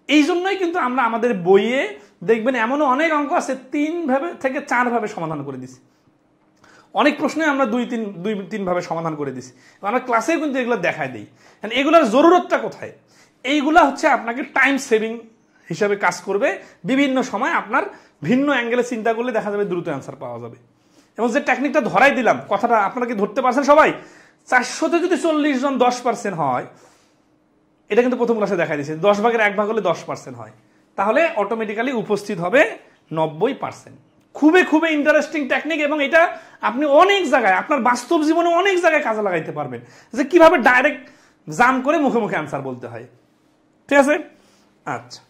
S1: এই জন্যই কিন্তু আমরা আমাদের বইয়ে দেখবেন এমনও অনেক অঙ্ক আছে 3 ভাবে থেকে 4 ভাবে সমাধান করে দিছি। অনেক প্রশ্নে আমরা 2-3 ভাবে সমাধান করে দিছি। আমরা ক্লাসেও কিন্তু এগুলো দেখায় দিই। এগুলোর জরুরতটা কোথায়? এইগুলা হচ্ছে আপনাকে টাইম সেভিং হিসাবে কাজ করবে। বিভিন্ন সময় আপনার ভিন্ন অ্যাঙ্গেলে চিন্তা করলে দেখা যাবে দ্রুত অ্যান্সার পাওয়া যাবে। এবং যে টেকনিকটা ধরাই দিলাম, কথাটা আপনারা কি ধরতে পারছেন সবাই? 400-তে যদি 40 জন 10% হয়, এটা কিন্তু প্রথম ক্লাসে দেখা দিয়েছে 10 ভাগের 1 ভাগ হলে 10% হয়, তাহলে অটোমেটিক্যালি উপস্থিত হবে 90%। খুবই খুবই ইন্টারেস্টিং টেকনিক, এবং এটা আপনি অনেক জায়গায় আপনার বাস্তব জীবনে অনেক জায়গায় কাজে লাগাইতে পারবেন, যে কিভাবে ডাইরেক্ট জাম করে মুখে মুখে অ্যান্সার বলতে হয়। ঠিক আছে? আচ্ছা,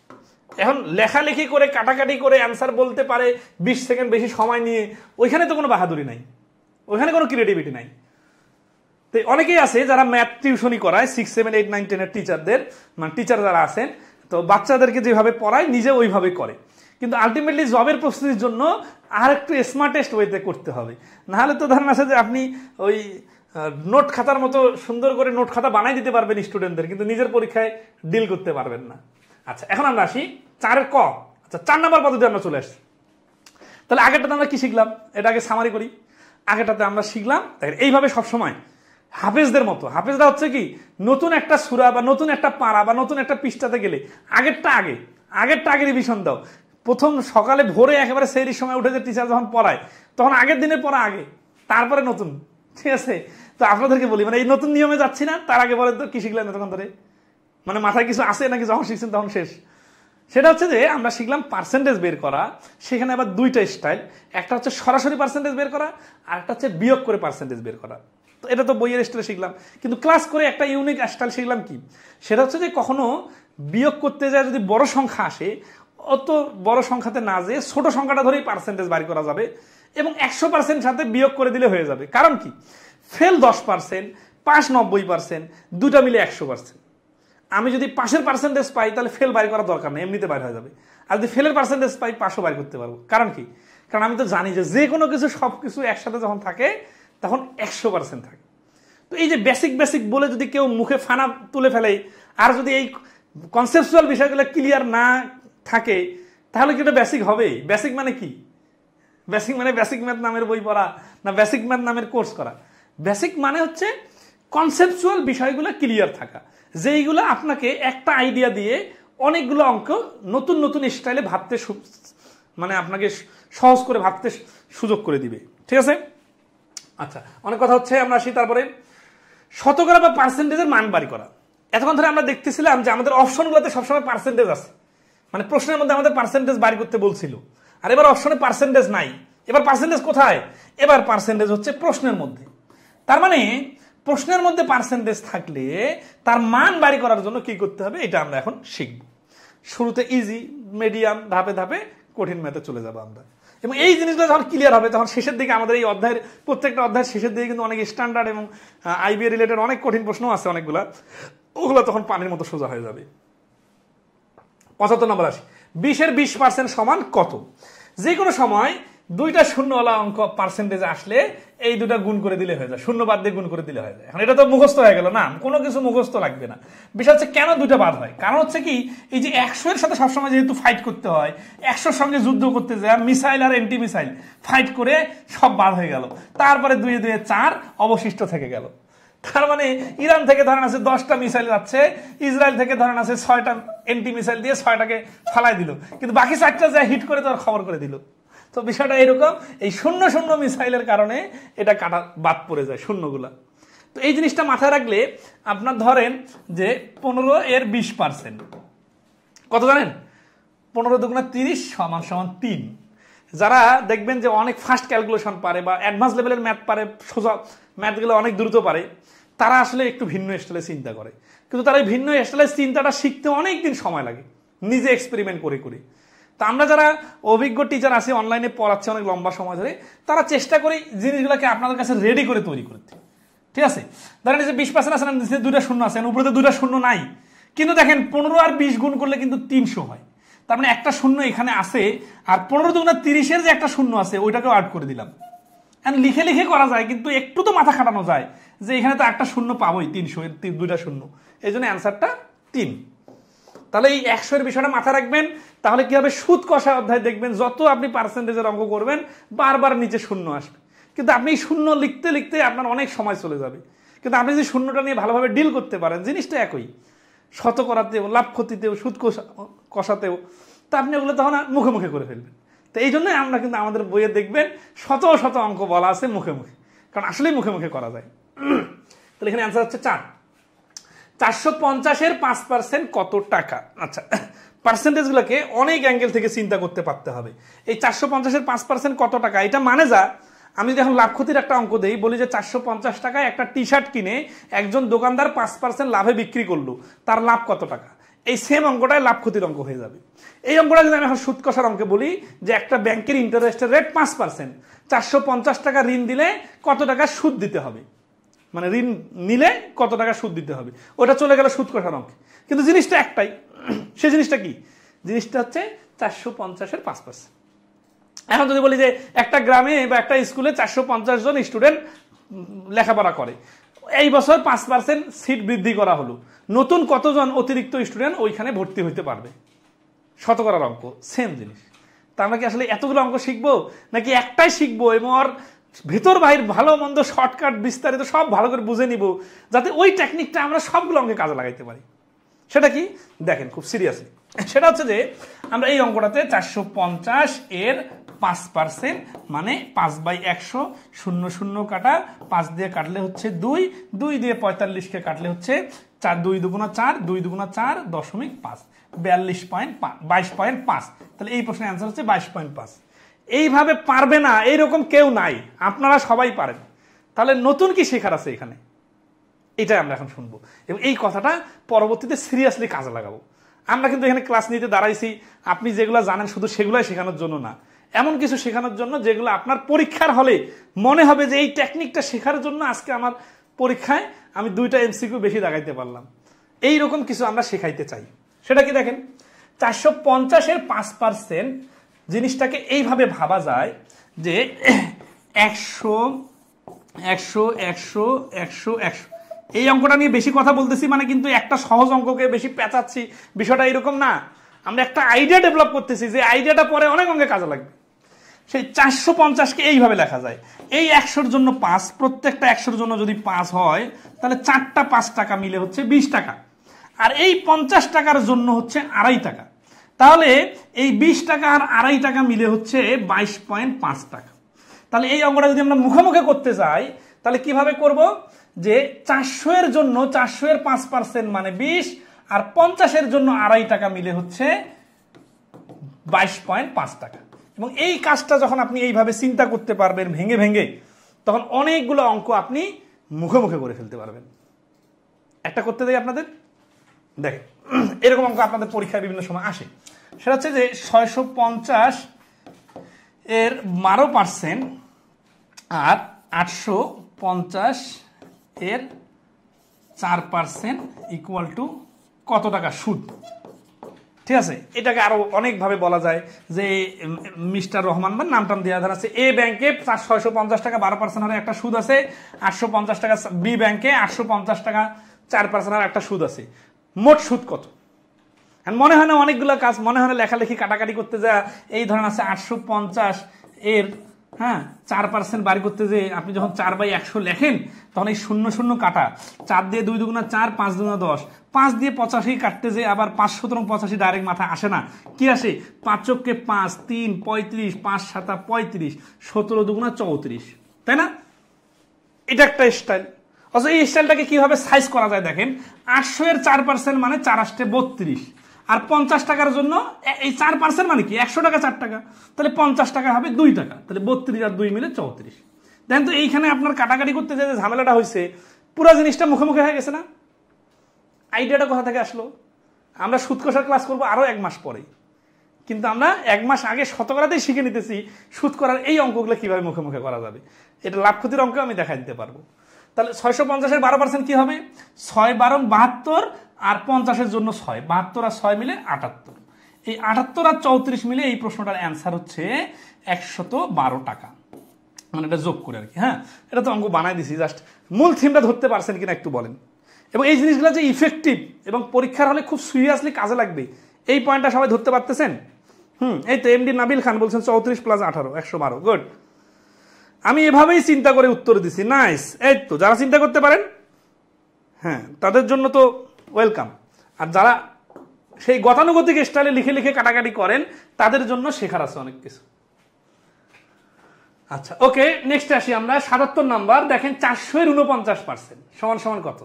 S1: এখন লেখালেখি করে কাটাকাটি করে অ্যান্সার বলতে পারে 20 সেকেন্ড বেশি সময় নিয়ে, ওইখানে তো কোনো বাহাদুরি নাই, ওইখানে কোনো ক্রিয়েটিভিটি নাই। তো অনেকেই আছে যারা ম্যাথ টিউশনই করায় 6, 7, 8, 9, 10 এর টিচারদের, মানে টিচার যারা আছেন, তো বাচ্চাদেরকে যেভাবে পড়ায় নিজে ওইভাবে করে, কিন্তু আলটিমেটলি জবের প্রস্তুতির জন্য আর একটু স্মার্টেস্ট ওয়েতে করতে হবে। নাহলে তো ধরেন আছে যে আপনি ওই নোট খাতার মতো সুন্দর করে নোট খাতা বানাই দিতে পারবেন স্টুডেন্টদের, কিন্তু নিজের পরীক্ষায় ডিল করতে পারবেন না। আচ্ছা, এখন আমরা আসি 4 ক। আচ্ছা, 4 নম্বর পদ্ধতি আমরা চলে আসছি। তাহলে আগেরটাতে আমরা কি শিখলাম, এটা আগে সামারি করি। আগেরটাতে আমরা শিখলাম এইভাবে সবসময় হাফেজদের মতো, হাফেজরা হচ্ছে কি নতুন একটা সূরা বা নতুন একটা পারা বা নতুন একটা পৃষ্ঠাতে গেলে আগেরটা আগে রিভিশন দাও। প্রথম সকালে ভোরে একেবারে সেহরির সময় উঠে যে টিচার যখন পড়ায়, তখন আগের দিনের পড়া আগে, তারপরে নতুন। ঠিক আছে? তো আপনাদেরকে বলি, মানে এই নতুন নিয়মে যাচ্ছি না, তার আগে বলে তো কি শিখলেন তখন ধরে, মানে মাথায় কিছু আসে নাকি যখন শিখছেন তখন শেষ। সেটা হচ্ছে যে আমরা শিখলাম পার্সেন্টেজ বের করা, সেখানে আবার দুইটা স্টাইল, একটা হচ্ছে সরাসরি পার্সেন্টেজ বের করা, আর একটা হচ্ছে বিয়োগ করে পার্সেন্টেজ বের করা। তো এটা তো বইয়ের স্টাইলে শিখলাম, কিন্তু ক্লাস করে একটা ইউনিক স্টাইল শিখলাম কি, সেটা হচ্ছে যে কখনো বিয়োগ করতে যায় যদি বড় সংখ্যা আসে, অত বড় সংখ্যাতে না যেয়ে ছোট সংখ্যাটা ধরেই পার্সেন্টেজ বাড়ি করা যাবে, এবং 100% সাথে বিয়োগ করে দিলে হয়ে যাবে। কারণ কি, ফেল 10%, পাস 90%, দুটা মিলে 100%। আমি যদি পাশের পার্সেন্টেজ পাই তাহলে ফেল বাইর করার দরকার নেই, এমনিতে বাইর হয়ে যাবে। আর যদি ফেলের পার্সেন্টেজ পাই, পাশও বাইর করতে পারবো। কারণ কি, কারণ আমি তো জানি যে কোনো কিছু সব কিছু একসাথে যখন থাকে তখন 100% থাকে। তো এই যে বেসিক বলে যদি কেউ মুখে ফানা তুলে ফেলে, আর যদি এই কনসেপচুয়াল বিষয়গুলো ক্লিয়ার না থাকে, তাহলে কি এটা বেসিক হবে? বেসিক মানে কি? বেসিক মানে বেসিক ম্যাথ নামের বই পড়া, না বেসিক ম্যাথ নামের কোর্স করা? বেসিক মানে হচ্ছে কনসেপচুয়াল বিষয়গুলো ক্লিয়ার থাকা, যেইগুলো আপনাকে একটা আইডিয়া দিয়ে অনেকগুলো অঙ্ক নতুন নতুন স্টাইলে ভাবতে, মানে আপনাকে সহজ করে ভাবতে সুযোগ করে দিবে। ঠিক আছে? আচ্ছা, অনেক কথা হচ্ছে, আমরা আসি তারপরে শতকরা বা পার্সেন্টেজের মান বাড়ি করা। এতক্ষণ ধরে আমরা দেখতেছিলাম যে আমাদের অপশনগুলোতে সবসময় পার্সেন্টেজ আছে, মানে প্রশ্নের মধ্যে আমাদের পার্সেন্টেজ বাড়ি করতে বলছিল, আর এবার অপশনে পার্সেন্টেজ নাই। এবার পার্সেন্টেজ কোথায়? এবার পার্সেন্টেজ হচ্ছে প্রশ্নের মধ্যে। তার মানে প্রশ্নের মধ্যে পার্সেন্টেজ থাকলে তার মান বাড়ি করার জন্য কি করতে হবে, এটা আমরা এখন শিখব। শুরুতে ইজি, মিডিয়াম, ধাপে ধাপে কঠিন ম্যাথে চলে যাবো আমরা। এবং এই জিনিসগুলো যখন ক্লিয়ার হবে, তখন শেষের দিকে আমাদের এই অধ্যায়ের প্রত্যেকটা অধ্যায়ের শেষের দিকে কিন্তু অনেক স্ট্যান্ডার্ড এবং আইবিএ রিলেটেড অনেক কঠিন প্রশ্ন আছে অনেকগুলা, ওগুলো তখন পানির মতো সোজা হয়ে যাবে। 75 নম্বর আসি, 20-এর 20% সমান কত? যে কোনো সময় দুইটা শূন্যওয়ালা অঙ্ক পার্সেন্টেজ আসলে এই দুটা গুণ করে দিলে হয়ে যায়, শূন্য বাদ দিয়ে গুণ করে দিলে হয়ে যায়। এখন এটা তো মুখস্থ হয়ে গেল না, কোনো কিছু মুখস্থ লাগবে না। বিষয় হচ্ছে কেন দুটা বাদ হয়, কারণ হচ্ছে কি, এই যে 100-এর সাথে সবসময় যেহেতু ফাইট করতে হয়, 100-র সঙ্গে যুদ্ধ করতে যায়, মিসাইল আর এন্টি মিসাইল ফাইট করে সব বাদ হয়ে গেল, তারপরে 2-2 4 অবশিষ্ট থেকে গেল। তার মানে ইরান থেকে ধরেন আছে 10টা মিসাইল যাচ্ছে, ইসরায়েল থেকে ধরেন আছে 6টা এন্টি মিসাইল দিয়ে 6টাকে ফালাই দিল, কিন্তু বাকি 4টা যা হিট করে তার খবর করে দিল। তো বিষয়টা এরকম, এই শূন্য শূন্য মিসাইলের কারণে এটা কাটা বাদ পড়ে যায় শূন্যগুলা। তো এই জিনিসটা মাথায় রাখলে আপনার ধরেন যে 15-এর 20% কত জানেন? 15 দুগুণা 30 সমান সমান 3। যারা দেখবেন যে অনেক ফাস্ট ক্যালকুলেশন পারে বা অ্যাডভান্স লেভেলের ম্যাথ পারে, সোজা ম্যাথগুলো অনেক দ্রুত পারে, তারা আসলে একটু ভিন্ন স্টাইলে চিন্তা করে, কিন্তু তারা এই ভিন্ন স্টাইলে চিন্তাটা শিখতে অনেক দিন সময় লাগে, নিজে এক্সপেরিমেন্ট করে করে। তা আমরা যারা অভিজ্ঞ টিচার আছি, অনলাইনে পড়াচ্ছে অনেক লম্বা সময় ধরে, তারা চেষ্টা করি জিনিসগুলোকে আপনাদের কাছে রেডি করে তৈরি করতে। ঠিক আছে? ধরেন যে 20% আছে না, নিচে 2টা শূন্য আছে, উপরে তো 2টা শূন্য নাই, কিন্তু দেখেন 15 আর 20 গুণ করলে কিন্তু 300 হয়। তার মানে একটা শূন্য এখানে আছে, আর 15 দুগুণা 30-এর যে একটা শূন্য আছে ওইটাকেও আড করে দিলাম। লিখে লিখে করা যায়, কিন্তু একটু তো মাথা খাটানো যায় যে এখানে তো একটা শূন্য পাবোই, 300-এর 2টা শূন্য, এই জন্য অ্যান্সারটা 3। তাহলে এই 100-এর বিষয়টা মাথা রাখবেন, তাহলে কি হবে, সুদ কষা অধ্যায় দেখবেন যত আপনি পার্সেন্টেজের অঙ্ক করবেন বারবার নিচে শূন্য আসবে, কিন্তু আপনি শূন্য লিখতে লিখতে আপনার অনেক সময় চলে যাবে। কিন্তু আপনি যদি শূন্যটা নিয়ে ভালোভাবে ডিল করতে পারেন, জিনিসটা একই, শতকরাতেও, লাভ ক্ষতিতেও, সুদ কষাতেও, তা আপনি ওগুলো তখন মুখে মুখে করে ফেলবেন। তো এই জন্যই আমরা কিন্তু আমাদের বইয়ে দেখবেন শত শত অঙ্ক বলা আছে মুখে মুখে, কারণ আসলেই মুখে মুখে করা যায়। তাহলে এখানে অ্যান্সার হচ্ছে 4। 450-এর 5% কত টাকা? আচ্ছা, পার্সেন্টেজগুলোকে অনেক অ্যাঙ্গেল থেকে চিন্তা করতে পারতে হবে। এই 450-এর 5% কত টাকা, এটা মানে যা, আমি যখন লাভ ক্ষতির একটা অঙ্ক দেই, বলি যে 450 টাকায় একটা টি শার্ট কিনে একজন দোকানদার 5% লাভে বিক্রি করলো, তার লাভ কত টাকা? এই সেম অঙ্কটাই লাভ ক্ষতির অঙ্ক হয়ে যাবে। এই অঙ্কটা যদি আমি এখন সুদ কষার অঙ্কে বলি যে একটা ব্যাংকের ইন্টারেস্টের রেট 5%, 450 টাকা ঋণ দিলে কত টাকা সুদ দিতে হবে, মানে ঋণ নিলে কত টাকা সুদ দিতে হবে, ওটা চলে গেল সুদ কষার অঙ্কে। কিন্তু জিনিসটা একটাই, সে জিনিসটা কি, জিনিসটা হচ্ছে 450-এর 5%। এখন যদি বলি যে একটা গ্রামে বা একটা স্কুলে 450 জন স্টুডেন্ট লেখাপড়া করে, এই বছর 5% সিট বৃদ্ধি করা হলো, নতুন কতজন অতিরিক্ত স্টুডেন্ট ওইখানে ভর্তি হইতে পারবে, শতকরার অঙ্ক সেম জিনিস। তা আমরা কি আসলে এতগুলো অঙ্ক শিখবো নাকি একটাই শিখবো এবং ওর ভেতর বাহির ভালো মন্দ শর্টকাট বিস্তারিত সব ভালো করে বুঝে নিব, যাতে ওই টেকনিকটা আমরা সবগুলো অঙ্কে কাজে লাগাইতে পারি? সেটা কি দেখেন খুব সিরিয়াসলি, সেটা হচ্ছে যে আমরা এই অঙ্কটাতে 450 এর 5% মানে 5/100, 0 কাটা, 5 দিয়ে কাটলে হচ্ছে 2, 2 দিয়ে 45-কে কাটলে হচ্ছে 4, 2 দুগুণা 4, 2 দুগুণা 4, 0.5, 22.5। তাহলে এই প্রশ্নের অ্যান্সার হচ্ছে 22.5। এইভাবে পারবে না এইরকম কেউ নাই, আপনারা সবাই পারেন। তাহলে নতুন কি শেখার আছে এখানে, এটাই আমরা এখন শুনবো এবং এই কথাটা পরবর্তীতে সিরিয়াসলি কাজে লাগাবো। আমরা কিন্তু এখানে ক্লাস নিতে দাঁড়াইছি আপনি যেগুলো জানেন শুধু সেগুলাই শেখানোর জন্য না, এমন কিছু শেখানোর জন্য যেগুলো আপনার পরীক্ষার হলে মনে হবে যে এই টেকনিকটা শেখার জন্য আজকে আমার পরীক্ষায় আমি 2টা MCQ বেশি দাগাইতে পারলাম। এইরকম কিছু আমরা শেখাইতে চাই। সেটা কি দেখেন, 450-এর 5% জিনিসটাকে এইভাবে ভাবা যায় যে 100, 100, 100, 100, 100। এই অঙ্কটা নিয়ে বেশি কথা বলতেছি মানে কিন্তু একটা সহজ অঙ্ককে বেশি পেঁচাচ্ছি, বিষয়টা এরকম না। আমরা একটা আইডিয়া ডেভেলপ করতেছি যে আইডিয়াটা পরে অনেক অঙ্কে কাজে লাগবে। সেই 450-কে এইভাবে লেখা যায়, এই 100-র জন্য 5, প্রত্যেকটা 100-র জন্য যদি 5 হয় তাহলে 4টা 5 টাকা মিলে হচ্ছে 20 টাকা, আর এই 50 টাকার জন্য হচ্ছে 2.5 টাকা। তাহলে এই 20 টাকা আর 2.5 টাকা মিলে হচ্ছে 22.5 টাকা। তাহলে এই অঙ্কটা যদি আমরা মুখোমুখি করতে যাই তাহলে কিভাবে করব, যে 400-এর জন্য 400-এর 5% মানে 20, আর 50-এর জন্য 2.5 টাকা মিলে হচ্ছে 22.5 টাকা। এবং এই কাজটা যখন আপনি এইভাবে চিন্তা করতে পারবেন ভেঙে ভেঙে, তখন অনেকগুলো অঙ্ক আপনি মুখে মুখে করে ফেলতে পারবেন। একটা করতে দেই আপনাদের, দেখেন এরকম অঙ্ক আপনাদের পরীক্ষায় বিভিন্ন সময় আসে। সেটা হচ্ছে যে 650 এর 12% আর 850 এর 4% ইকুয়াল টু কত টাকা সুদ। ঠিক আছে, এটাকে আরো অনেকভাবে বলা যায় যে মিস্টার রহমান বা নাম টাম দেওয়া আছে, এ ব্যাংকে 650 টাকা 12% হারে একটা সুদ আছে, 850 টাকা, বি ব্যাংকে 850 টাকা 4% হারে একটা সুদ আছে, মোট সুদ কত? মনে হয় না অনেকগুলো কাজ, মনে হয় না লেখালেখি কাটাকাটি করতে যা এই ধরনের আছে 850 এর 4% বাড়ি করতে যে আপনি যখন 4/100 লেখেন তখন এই 0 কাটা, 4 দিয়ে 2 দুগুণা 4, 5 দুগুণা 10, 5 দিয়ে 85 কাটতে যে আবার 5/85 ডাইরেক্ট মাথায় আসে না, কি আসে 5 × 5, 3, 35, 5 × 7 35, 17 দুগুণা 34, তাই না? এটা একটা স্টাইল। অথচ এই স্টাইলটাকে কিভাবে সাইজ করা যায় দেখেন, 800 এর 4% মানে 4 × 8 = 32, আর 50 টাকার জন্য এই 4% মানে কি 100 টাকা 4 টাকা, তাহলে 50 টাকা হবে 2 টাকা, তাহলে 32 আর 2 মিলে 34। দেখেন তো এইখানে আপনার কাটাকাটি করতে যে ঝামেলাটা হয়েছে, পুরো জিনিসটা মুখোমুখি হয়ে গেছে না? আইডিয়াটা কোথা থেকে আসলো? আমরা সুদ কষার ক্লাস করবো আরো 1 মাস পরে, কিন্তু আমরা 1 মাস আগে শতকরাতেই শিখে নিতেছি সুদ করার এই অঙ্কগুলো কিভাবে মুখে মুখে করা যাবে। এটা লাভ ক্ষতির অঙ্ক আমি দেখাই দিতে পারবো। তাহলে 650 এর 12% কি হবে, 6 × 12 72, আর 50-এর জন্য 6, 72 আর 6 মিলে 78, এই 78 আর 34 মিলে এই প্রশ্নটার অ্যান্সার হচ্ছে 112 টাকা, মানে এটা যোগ করে আর কি। এটা তো অঙ্ক বানাই দিছি, জাস্ট মূল থিমটা ধরতে পারছেন কিনা একটু বলেন। এবং এই জিনিসগুলো যে ইফেক্টিভ এবং পরীক্ষার হলে খুব সিরিয়াসলি কাজে লাগবে, এই পয়েন্টটা সবাই ধরতে পারতেছেন? এই তো এমডি নাবিল খান বলছেন 34 + 18 112, গুড। আমি এভাবেই চিন্তা করে উত্তর দিছি, নাইস। এই তো যারা চিন্তা করতে পারেন তাদের জন্য তো ওয়েলকাম, আর যারা সেই গতানুগতিক স্টাইলে লিখে লিখে কাটাকাটি করেন তাদের জন্য শেখার আছে অনেক কিছু। আচ্ছা ওকে, নেক্সট আসি আমরা। 77 নাম্বার দেখেন, 400 এর 49% সমান সমান কত?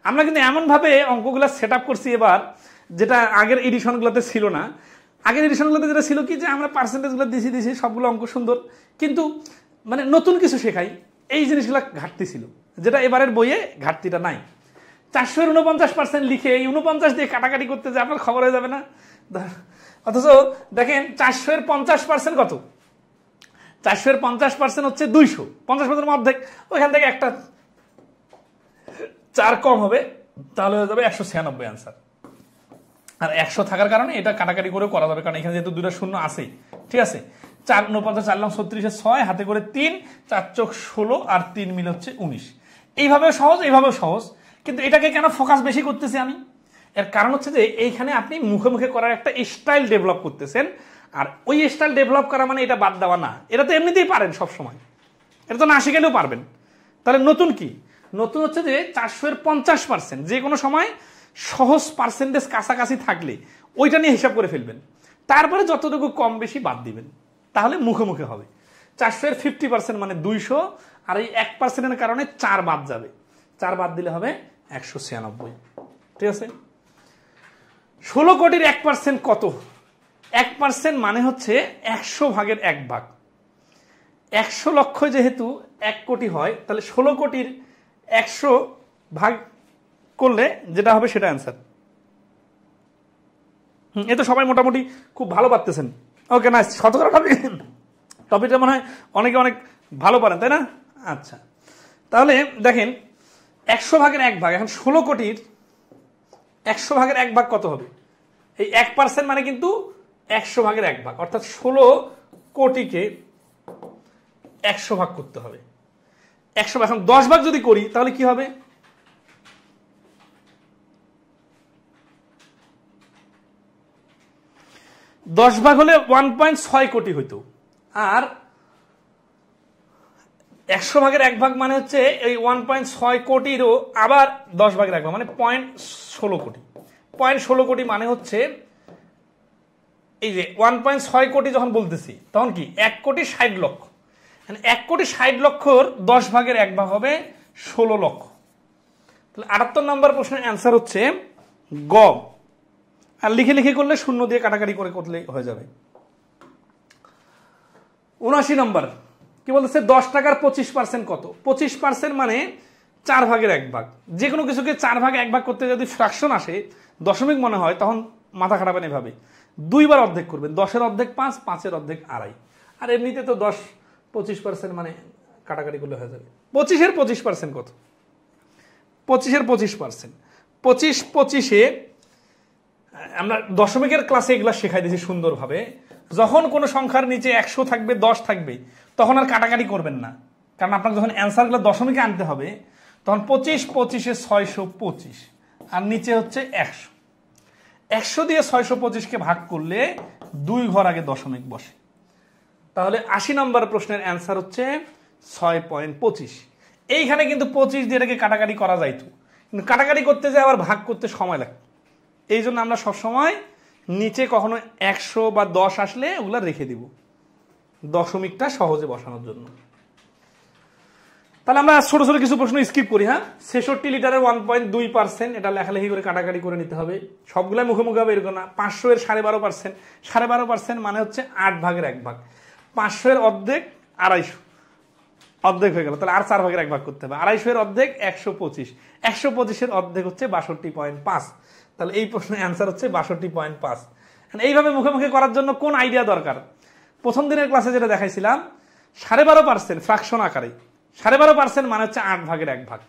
S1: আমরা কিন্তু এমন ভাবে অঙ্কগুলো সেট আপ করছি এবার, যেটা আগের এডিশনগুলোতে ছিল না। আগের এডিশনগুলোতে যেটা ছিল কি, যে আমরা পার্সেন্টেজগুলো দিছি সবগুলো অঙ্ক সুন্দর, কিন্তু মানে নতুন কিছু শেখাই, এই জিনিসগুলো ঘাটতি ছিল, যেটা এবারের বইয়ে ঘাটতিটা নাই। 449% লিখে এই 49 দিয়ে কাটাকাটি করতে যে আপনার খবর হয়ে যাবে না? অথচ দেখেন 450% কত? 450% হচ্ছে 200, 50% অর্ধেক, ওইখান থেকে একটা 4 কম হবে, তাহলে হয়ে যাবে 196 আনসার। আর 100 থাকার কারণে এটা কাটাকাটি করে করা যাবে, কারণ এখানে যেহেতু দুটো শূন্য আছেই। ঠিক আছে, 4 49 4 লাখ 36 6 হাতে করে 3 4 চোখ 16 আর 3 মিল হচ্ছে 19। এইভাবে সহজ, এইভাবেও সহজ, কিন্তু এটাকে কেন ফোকাস বেশি করতেছি আমি? এর কারণ হচ্ছে যে এইখানে আপনি মুখে মুখে করার একটা স্টাইল ডেভেলপ করতেছেন, আর ওই স্টাইল ডেভেলপ করা মানে এটা বাদ দেওয়া না। এটা তো এমনিতেই পারেন সব সময়, এটা তো না শিখেলেও পারবেন। তাহলে নতুন কি? নতুন হচ্ছে যে 450% যে কোনো সময় সহজ পার্সেন্টেজ কাছাকাছি থাকলে ওইটা নিয়ে হিসাব করে ফেলবেন, তারপরে যতটুকু কম বেশি বাদ দিবেন, তাহলে মুখে মুখে হবে। 450% মানে 200, আর এই 1%-এর কারণে 4 বাদ যাবে, 4 বাদ দিলে হবে 196। ঠিক আছে, 16 কোটির 1% কত? 1% মানে হচ্ছে 100 ভাগের 1 ভাগ। 100 লক্ষ যেহেতু 1 কোটি হয়, তাহলে 16 কোটির 100 ভাগ করলে যেটা হবে সেটা অ্যান্সার। এ তো সবাই মোটামুটি খুব ভালো পারতেছেন। ওকে, না শতকরা টপিকটা মনে হয় অনেকে অনেক ভালো পারেন, তাই না? আচ্ছা, তাহলে দেখেন 100 ভাগের 1 ভাগ, এখন 16 কোটির 100 ভাগের 1 ভাগ কত হবে? এই 1% মানে কিন্তু 100 ভাগের 1 ভাগ, অর্থাৎ 16 কোটিকে 100 ভাগ করতে হবে। 100 ভাগ, এখন 10 ভাগ যদি করি তাহলে কি হবে? 10 ভাগ হলে 1.6 কোটি হইতো, আর 100 ভাগের 1 ভাগ মানে হচ্ছে এই 1.6 কোটিরও আবার 10 ভাগের 1 ভাগ মানে 0.16 কোটি। 0.16 কোটি মানে হচ্ছে এই যে 1.6 কোটি যখন বলতেছি তখন কি 1 কোটি 60 লক্ষ, 1 কোটি 60 লক্ষর 10 ভাগের 1 ভাগ হবে 16 লক্ষ। তাহলে 78 নম্বর প্রশ্নের অ্যান্সার হচ্ছে গ। আর লিখে লিখে করলে শূন্য দিয়ে কাটাকাটি করে করলে হয়ে যাবে। 79 নম্বর কি বলতেছে? 10 টাকার 25% কত? 25% মানে 4 ভাগের 1 ভাগ। যে কোনো কিছুকে 4 ভাগে 1 ভাগ করতে যদি ফ্র্যাকশন আসে, দশমিক মনে হয়, তখন মাথা খাটাবেন এভাবে, 2 বার অর্ধেক করবেন। 10-এর অর্ধেক 5, 5-এর অর্ধেক 2.5, আর এমনিতে তো 10 25% মানে কাটাকাটি করলে হয়ে যাবে। 25-এর 25% কত? 25-এর 25%, 25-25-এ আমরা দশমিকের ক্লাসে এগুলা শেখাই দিয়েছি সুন্দরভাবে। যখন কোনো সংখ্যার নিচে 100 থাকবে, 10 থাকবে, তখন আর কাটাকাটি করবেন না, কারণ আপনাকে যখন অ্যান্সারগুলো দশমিকে আনতে হবে তখন 25-25-এ 625, আর নিচে হচ্ছে 100। 100 দিয়ে 625-কে ভাগ করলে 2 ঘর আগে দশমিক বসে। তাহলে 80 নম্বর প্রশ্নের অ্যান্সার হচ্ছে 6.25। এইখানে কিন্তু 25 দিয়ে এটাকে কাটাকাটি করা যাইতো, কিন্তু কাটাকাটি করতে যায় আবার ভাগ করতে সময় লাগে। এই জন্য আমরা সবসময় নিচে কখনো 100 বা 10 আসলে ওগুলা রেখে দিব দশমিকটা সহজে বসানোর জন্য। তাহলে আমরা ছোট ছোট কিছু প্রশ্ন স্কিপ করি। হ্যাঁ, 66 লিটারের 1.2%, এটা লেখালেখি করে কাটাকাটি করে নিতে হবে, সবগুলাই মুখে মুখে হবে এরকম না। 500-এর 12.5%, 12.5% মানে হচ্ছে 8 ভাগের 1 ভাগ। 500-এর অর্ধেক 250, অর্ধেক হয়ে গেল, তাহলে আর 4 ভাগের 1 ভাগ করতে হবে। 250-এর অর্ধেক 125, 125-এর অর্ধেক হচ্ছে 62.5। তাহলে এই প্রশ্নের অ্যান্সার হচ্ছে 62.5। এইভাবে মুখে মুখে করার জন্য কোন আইডিয়া দরকার? প্রথম দিনের ক্লাসে যেটা দেখাইছিলাম 12.5% ফ্র্যাকশন আকারে, 12.5% মানে হচ্ছে 8 ভাগের 1 ভাগ।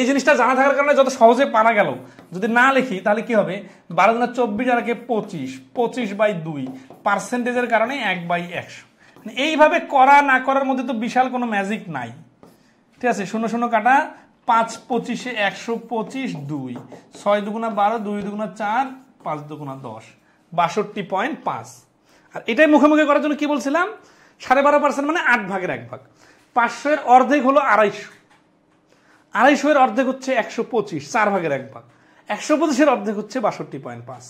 S1: এই জিনিসটা জানা থাকার কারণে যত সহজে পারা গেল। যদি না লিখি তাহলে কি হবে? 12×24 আর 25, 25/2, পার্সেন্টেজের কারণে 1/100। এইভাবে করা না করার মধ্যে তো বিশাল কোনো ম্যাজিক নাই। ঠিক আছে, 0 0 কাটা, 5×25-এ 125, 2, 6 দুগুণা 12, 2 দুগুণা 4, 5 দুগুণা 10, 62.5। আর এটাই মুখে মুখে করার জন্য কি বলছিলাম? 12.5% মানে 8 ভাগের 1 ভাগ। 500-এর অর্ধেক হলো 250, 250-এর অর্ধেক হচ্ছে 125, 4 ভাগের 1 ভাগ। 125-এর অর্ধেক হচ্ছে 62.5।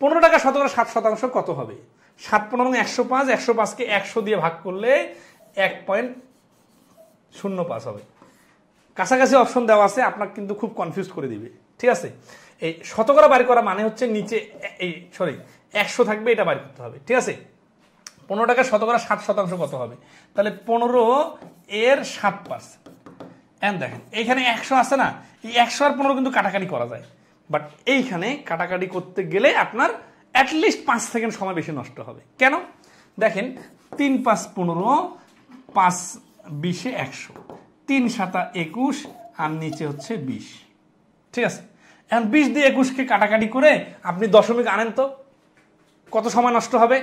S1: 15 টাকা শতকরা 7% কত হবে? 7×15 105, 105-কে 100 দিয়ে ভাগ করলে 1.05 হবে। কাছাকাছি অপশন দেওয়া আছে, আপনার কিন্তু খুব কনফিউজ করে দিবে। ঠিক আছে, এই শতকরা বাড়ি করা মানে হচ্ছে নিচে 100 থাকবে, এটা বাড়ি করতে হবে। ঠিক আছে, 15 টাকা শতকরা 7% কত হবে? তাহলে 15-এর 7%, এন্ড দেখেন এইখানে 100 আছে না, এই 100 আর 15 কিন্তু কাটাকাটি করা যায়, বাট এইখানে কাটাকাটি করতে গেলে আপনার অ্যাটলিস্ট 5 সেকেন্ড সময় বেশি নষ্ট হবে। কেন? দেখেন 3 5 15, 5 20 100, 3 7 21 আর নিচে হচ্ছে 20। ঠিক আছে, এখন 20 দিয়ে 21কে কাটাকাটি করে আপনি দশমিক আনেন তো কত সময় নষ্ট হবে?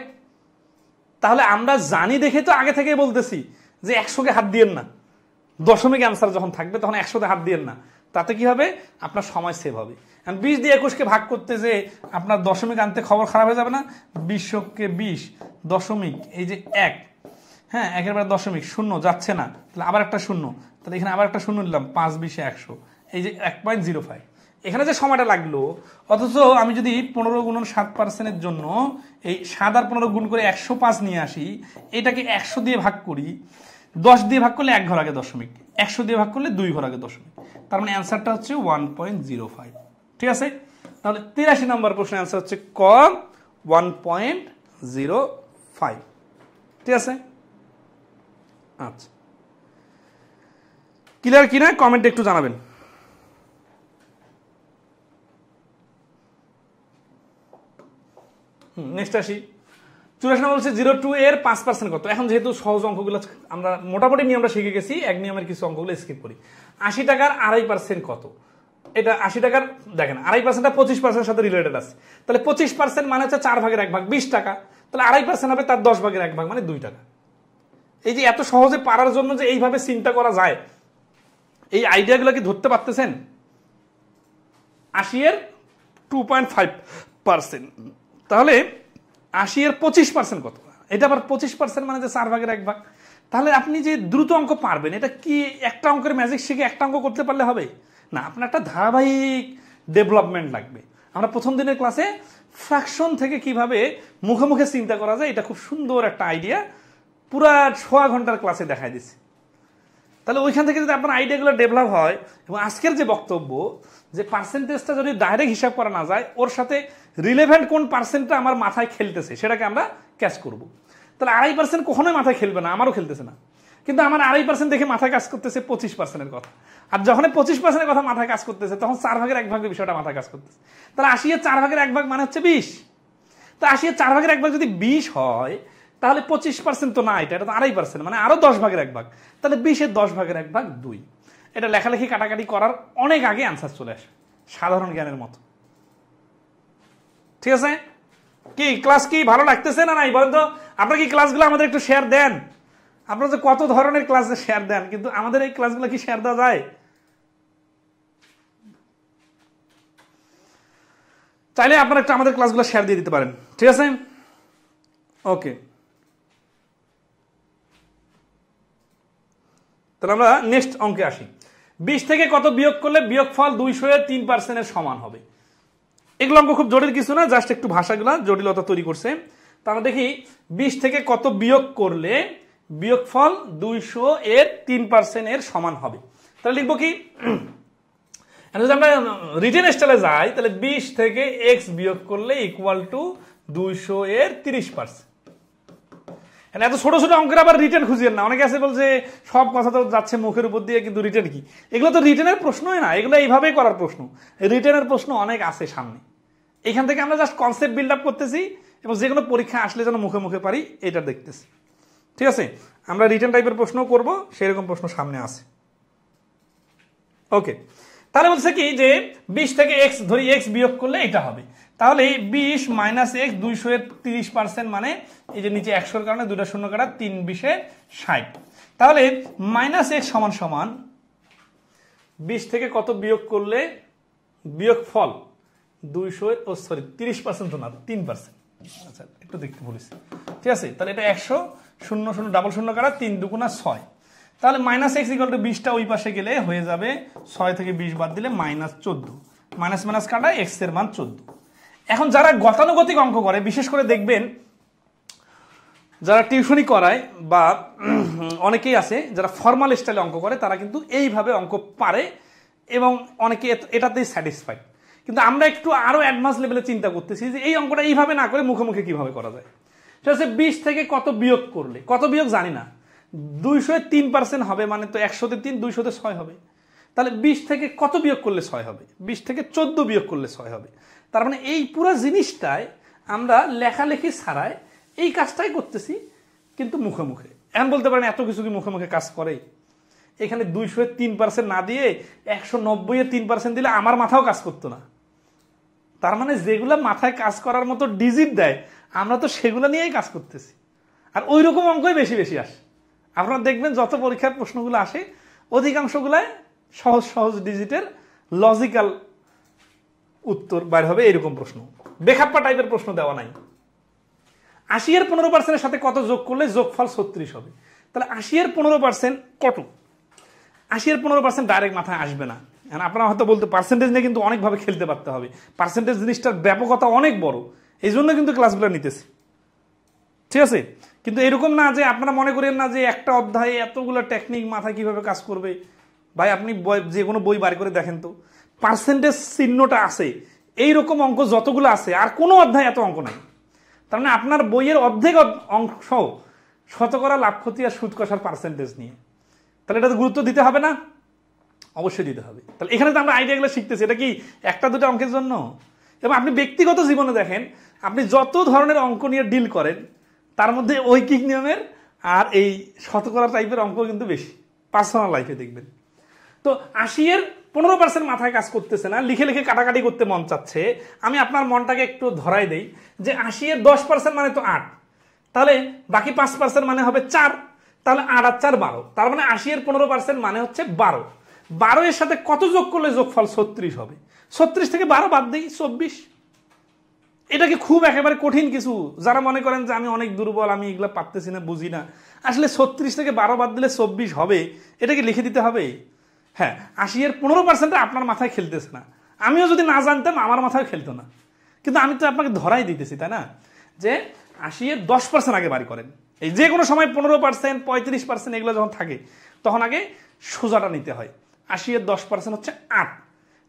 S1: তাহলে আমরা জানি দেখে তো আগে থেকেই বলতেছি যে 100কে হাত দিয়েন না, দশমিক অ্যান্সার যখন থাকবে তখন 100তে হাত দিয়েন না, তাতে কি হবে? আপনার সময় সেভ হবে। 20 দিয়ে 21কে ভাগ করতে যে আপনার দশমিক আনতে খবর খারাপ হয়ে যাবে না? 20কে 20 দশমিক, এই যে 1, হ্যাঁ, একেবারে দশমিক, শূন্য যাচ্ছে না, তাহলে আবার একটা শূন্য, তাহলে এখানে আবার একটা শূন্য নিলাম, 5 20 100, এই যে 1.05। এখানে যে সময়টা লাগলো, অথচ আমি যদি 15 গুণন 7% জন্য এই 7 আর 15 গুণ করে 105 নিয়ে আসি, এটাকে 100 দিয়ে ভাগ করি, 10 দিয়ে ভাগ করলে 1 ঘর আগে দশমিক, 100 দিয়ে ভাগ করলে 2 ঘর আগে দশমিক, তার মানে অ্যান্সারটা হচ্ছে 1.05। ঠিক আছে, তাহলে 83 নম্বর প্রশ্নের অ্যান্সার হচ্ছে ক, 1.05। ঠিক আছে, আচ্ছা, ক্লিয়ার কিনা কমেন্টে একটু জানাবেন। নেক্সট আসি, 84 নম্বর বলছে 02 এর 5% কত? এখন যেহেতু সহজ অঙ্কগুলো আমরা মোটামুটি নিয়মটা শিখে গেছি, এক নিয়মের কিছু অঙ্কগুলো স্কিপ করি। 80 টাকার 2.5% কত? এটা 80 টাকার, দেখেন 2.5%টা 25% সাথে রিলেটেড আছে, তাহলে 25% মানে হচ্ছে 4 ভাগের 1 ভাগ, 20 টাকা, তাহলে 2.5% হবে তার 10 ভাগের 1 ভাগ মানে 2 টাকা। এই যে এত সহজে পারার জন্য যে এইভাবে চিন্তা করা যায়, এই আইডিয়াগুলো কি ধরতে পারতেছেন? 80 এর 2.5%, তাহলে 80 এর 25% কত? এটা আবার 25% মানে যে 4 ভাগের 1 ভাগ। তাহলে আপনি যে দ্রুত অঙ্ক পারবেন, এটা কি একটা অঙ্কের ম্যাজিক শিখে একটা অঙ্ক করতে পারলে হবে না? আপনার একটা ধারাবাহিক ডেভেলপমেন্ট লাগবে। আমরা প্রথম দিনের ক্লাসে ফ্র্যাকশন থেকে কিভাবে মুখে মুখে চিন্তা করা যায়, এটা খুব সুন্দর একটা আইডিয়া পুরা 6 ঘন্টার ক্লাসে দেখাই দিচ্ছি। তাহলে ওইখান থেকে যদি আপনার আইডিয়াগুলো ডেভেলপ হয়, এবং আজকের যে বক্তব্য যে পার্সেন্টেজটা যদি ডাইরেক্ট হিসাব করা না যায়, ওর সাথে রিলেভেন্ট কোন পার্সেন্টটা আমার মাথায় খেলতেছে সেটাকে আমরা ক্যাচ করব। তাহলে 2.5% কখনোই মাথায় খেলবে না, আমারও খেলতেছে না, কিন্তু আমার 2.5% দেখে মাথায় কাজ করতেছে 25%-এর কথা। আর যখন 25%-এর কথা মাথায় কাজ করতেছে, তখন 4 ভাগের 1 ভাগের বিষয়টা মাথায় কাজ করতেছে। তাহলে 80 এর 4 ভাগের 1 ভাগ মানে হচ্ছে 20। তো 80 এর 4 ভাগের 1 ভাগ যদি 20 হয়, তাহলে 25% তো না, এটা তো 2.5%, মানে আরো 10 ভাগের 1 ভাগ, তাহলে 20 এর 10 ভাগের 1 ভাগ 2। এটা লেখালেখি কাটাকাটি করার অনেক আগে অ্যান্সার চলে আসে, সাধারণ জ্ঞানের মতো। ঠিক আছে, কি ক্লাস কি ভালো লাগতেছে না নাই বলেন তো? আপনারা কি ক্লাসগুলো আমাদের একটু শেয়ার দেন? আপনারা যে কত ধরনের ক্লাসে শেয়ার দেন, কিন্তু আমাদের এই ক্লাসগুলো কি শেয়ার দেওয়া যায়? চাইলে আপনারা একটু আমাদের ক্লাসগুলো শেয়ার দিয়ে দিতে পারেন। ঠিক আছে, ওকে। তাহলে আমরা নেক্সট অঙ্কে আসি। 20 থেকে কত বিয়োগ করলে বিয়োগফল 200 এর 3% সমান হবে? এগুলো অঙ্ক খুব জটিল কিছু না, জাস্ট একটু ভাষাগুলো জটিলতা তৈরি করছে। তো আমরা দেখি 20 থেকে কত বিয়োগ করলে বিয়োগফল 200 এর 3% সমান হবে। তাহলে লিখবো কি, যদি আমরা রিটেন স্টাইলে যাই, তাহলে 20 থেকে x বিয়োগ করলে ইকুয়াল টু 200 এর 30%। এত ছোট ছোট অঙ্কের আবার রিটেন খুঁজিয়েন না। অনেকে আছে বলছে সব কথা তো যাচ্ছে মুখের উপর দিয়ে, কিন্তু রিটেন কি? এগুলো তো রিটেনের প্রশ্নই না, এগুলো এইভাবেই করার প্রশ্ন। রিটেনের প্রশ্ন অনেক আছে সামনে, এখান থেকে আমরা জাস্ট কনসেপ্ট বিল্ড আপ করতেছি, এবং যে কোনো পরীক্ষা আসলে যেন মুখে মুখে পারি এটা দেখতেছি। ঠিক আছে, আমরা রিটেন টাইপের প্রশ্ন করব, সেরকম প্রশ্ন সামনে আছে। ওকে, তাহলে বলছে কি যে 20 থেকে x ধরি, x বিয়োগ করলে এটা হবে। তাহলে 20 মাইনাস x 200 এর 30% মানে এই যে নিচে 100 এর কারণে 2টা শূন্য কাটা, 3 20 60। তাহলে মাইনাস x সমান সমান 20 থেকে কত বিয়োগ করলে বিয়োগফল 200 ও সরি 30% তো না 3%। আচ্ছা একটু দেখতে বলেছি। ঠিক আছে, তাহলে এটা 100 0 0 ডাবল শূন্য কাটা, 3 2 6। তাহলে মাইনাস এক্স ইকুয়াল টু 20টা ওই পাশে গেলে হয়ে যাবে 6 থেকে 20 বাদ দিলে -14, মাইনাস মাইনাস কাটা এক্স এর মান 14। এখন যারা গতানুগতিক অঙ্ক করে, বিশেষ করে দেখবেন যারা টিউশনি করায় বা অনেকেই আছে যারা ফর্মাল স্টাইলে অঙ্ক করে, তারা কিন্তু এইভাবে অঙ্ক পারে এবং অনেকে এটাতেই স্যাটিসফাইড। কিন্তু আমরা একটু আরো অ্যাডভান্স লেভেলে চিন্তা করতেছি যে এই অঙ্কটা এইভাবে না করে মুখে মুখে কিভাবে করা যায়। সেটা হচ্ছে 20 থেকে কত বিয়োগ করলে, কত বিয়োগ জানি না, 203% হবে, মানে তো 100-তে 3, 200-তে 6 হবে। তাহলে 20 থেকে কত বিয়োগ করলে 6 হবে? 20 থেকে 14 বিয়োগ করলে 6 হবে। তার মানে এই পুরো জিনিসটাই আমরা লেখালেখি ছাড়াই এই কাজটাই করতেছি, কিন্তু মুখে মুখে। এখন বলতে পারেন এত কিছু কি মুখে মুখে কাজ করে? এখানে 203% না দিয়ে 190-3% দিলে আমার মাথাও কাজ করতো না। তার মানে যেগুলা মাথায় কাজ করার মতো ডিজিট দেয়, আমরা তো সেগুলো নিয়েই কাজ করতেছি। আর ওই রকম অঙ্কই বেশি বেশি আসে। আপনারা দেখবেন যত পরীক্ষার প্রশ্নগুলো আসে, অধিকাংশগুলাই সহজ সহজ ডিজিটের লজিক্যাল উত্তর বাইর হবে, এরকম প্রশ্ন। বেখাপ্পা টাইপের প্রশ্ন দেওয়া নাই। 80 এর 15%-এর সাথে কত যোগ করলে যোগফল 36 হবে? তাহলে 80 এর 15% কত? 80 এর 15% ডাইরেক্ট মাথায় আসবে না। আপনারা হয়তো বলতে পার্সেন্টেজ নিয়ে কিন্তু অনেকভাবে খেলতে পারতে হবে। পার্সেন্টেজ জিনিসটার ব্যাপকতা অনেক বড়, এই জন্য কিন্তু ক্লাসগুলো নিতেছি, ঠিক আছে? কিন্তু এরকম না যে আপনারা মনে করেন না যে একটা অধ্যায়ে এতগুলো টেকনিক মাথায় কিভাবে কাজ করবে। ভাই আপনি যে কোনো বই বার করে দেখেন তো, পার্সেন্টেজ চিহ্নটা আছে, এইরকম অঙ্ক যতগুলো আছে আর কোনো অধ্যায় এত অঙ্ক নাই। তার মানে আপনার বইয়ের অর্ধেক অংশ শতকরা লাভ ক্ষতি আর সুদ কষার পার্সেন্টেজ নিয়ে। তাহলে এটা গুরুত্ব দিতে হবে না? অবশ্যই দিতে হবে। তাহলে এখানে তো আমরা আইডিয়াগুলো শিখতেছি, এটা কি একটা দুটো অঙ্কের জন্য? এবং আপনি ব্যক্তিগত জীবনে দেখেন, আপনি যত ধরনের অঙ্ক নিয়ে ডিল করেন, তার মধ্যে ঐকিক নিয়মের আর এই শতকরা টাইপের অঙ্ক কিন্তু বেশি পার্সোনাল লাইফে দেখবেন। তো 80 এর 15% মাথায় কাজ করতেছে না, লিখে লিখে কাটাকাটি করতে মন চাচ্ছে। আমি আপনার মনটাকে একটু ধরাই দেই যে 80 এর 10% মানে তো 8, তাহলে বাকি 5% মানে হবে 4, তাহলে 8 আর 4 12। তার মানে 80 এর 15% মানে হচ্ছে 12। 12 এর সাথে কত যোগ করলে যোগফল 36 হবে? 36 থেকে 12 বাদ দিই 24। এটা কি খুব একেবারে কঠিন কিছু? যারা মনে করেন যে আমি অনেক দুর্বল, আমি এগুলো পারতেছি না, বুঝি না, আসলে 36 থেকে 12 বাদ দিলে 24 হবে, এটা কি লিখে দিতে হবে? হ্যাঁ, 80 এর 15% আপনার মাথায় খেলতেছে না। আমিও যদি না জানতাম আমার মাথায় খেলতো না, কিন্তু আমি তো আপনাকে ধরাই দিতেছি, তাই না? যে 80 এর 10% আগে বাড়ি করেন। এই যে কোনো সময় 15%, 35% এগুলো যখন থাকে, তখন আগে সোজাটা নিতে হয়। 80 এর 10% হচ্ছে 8।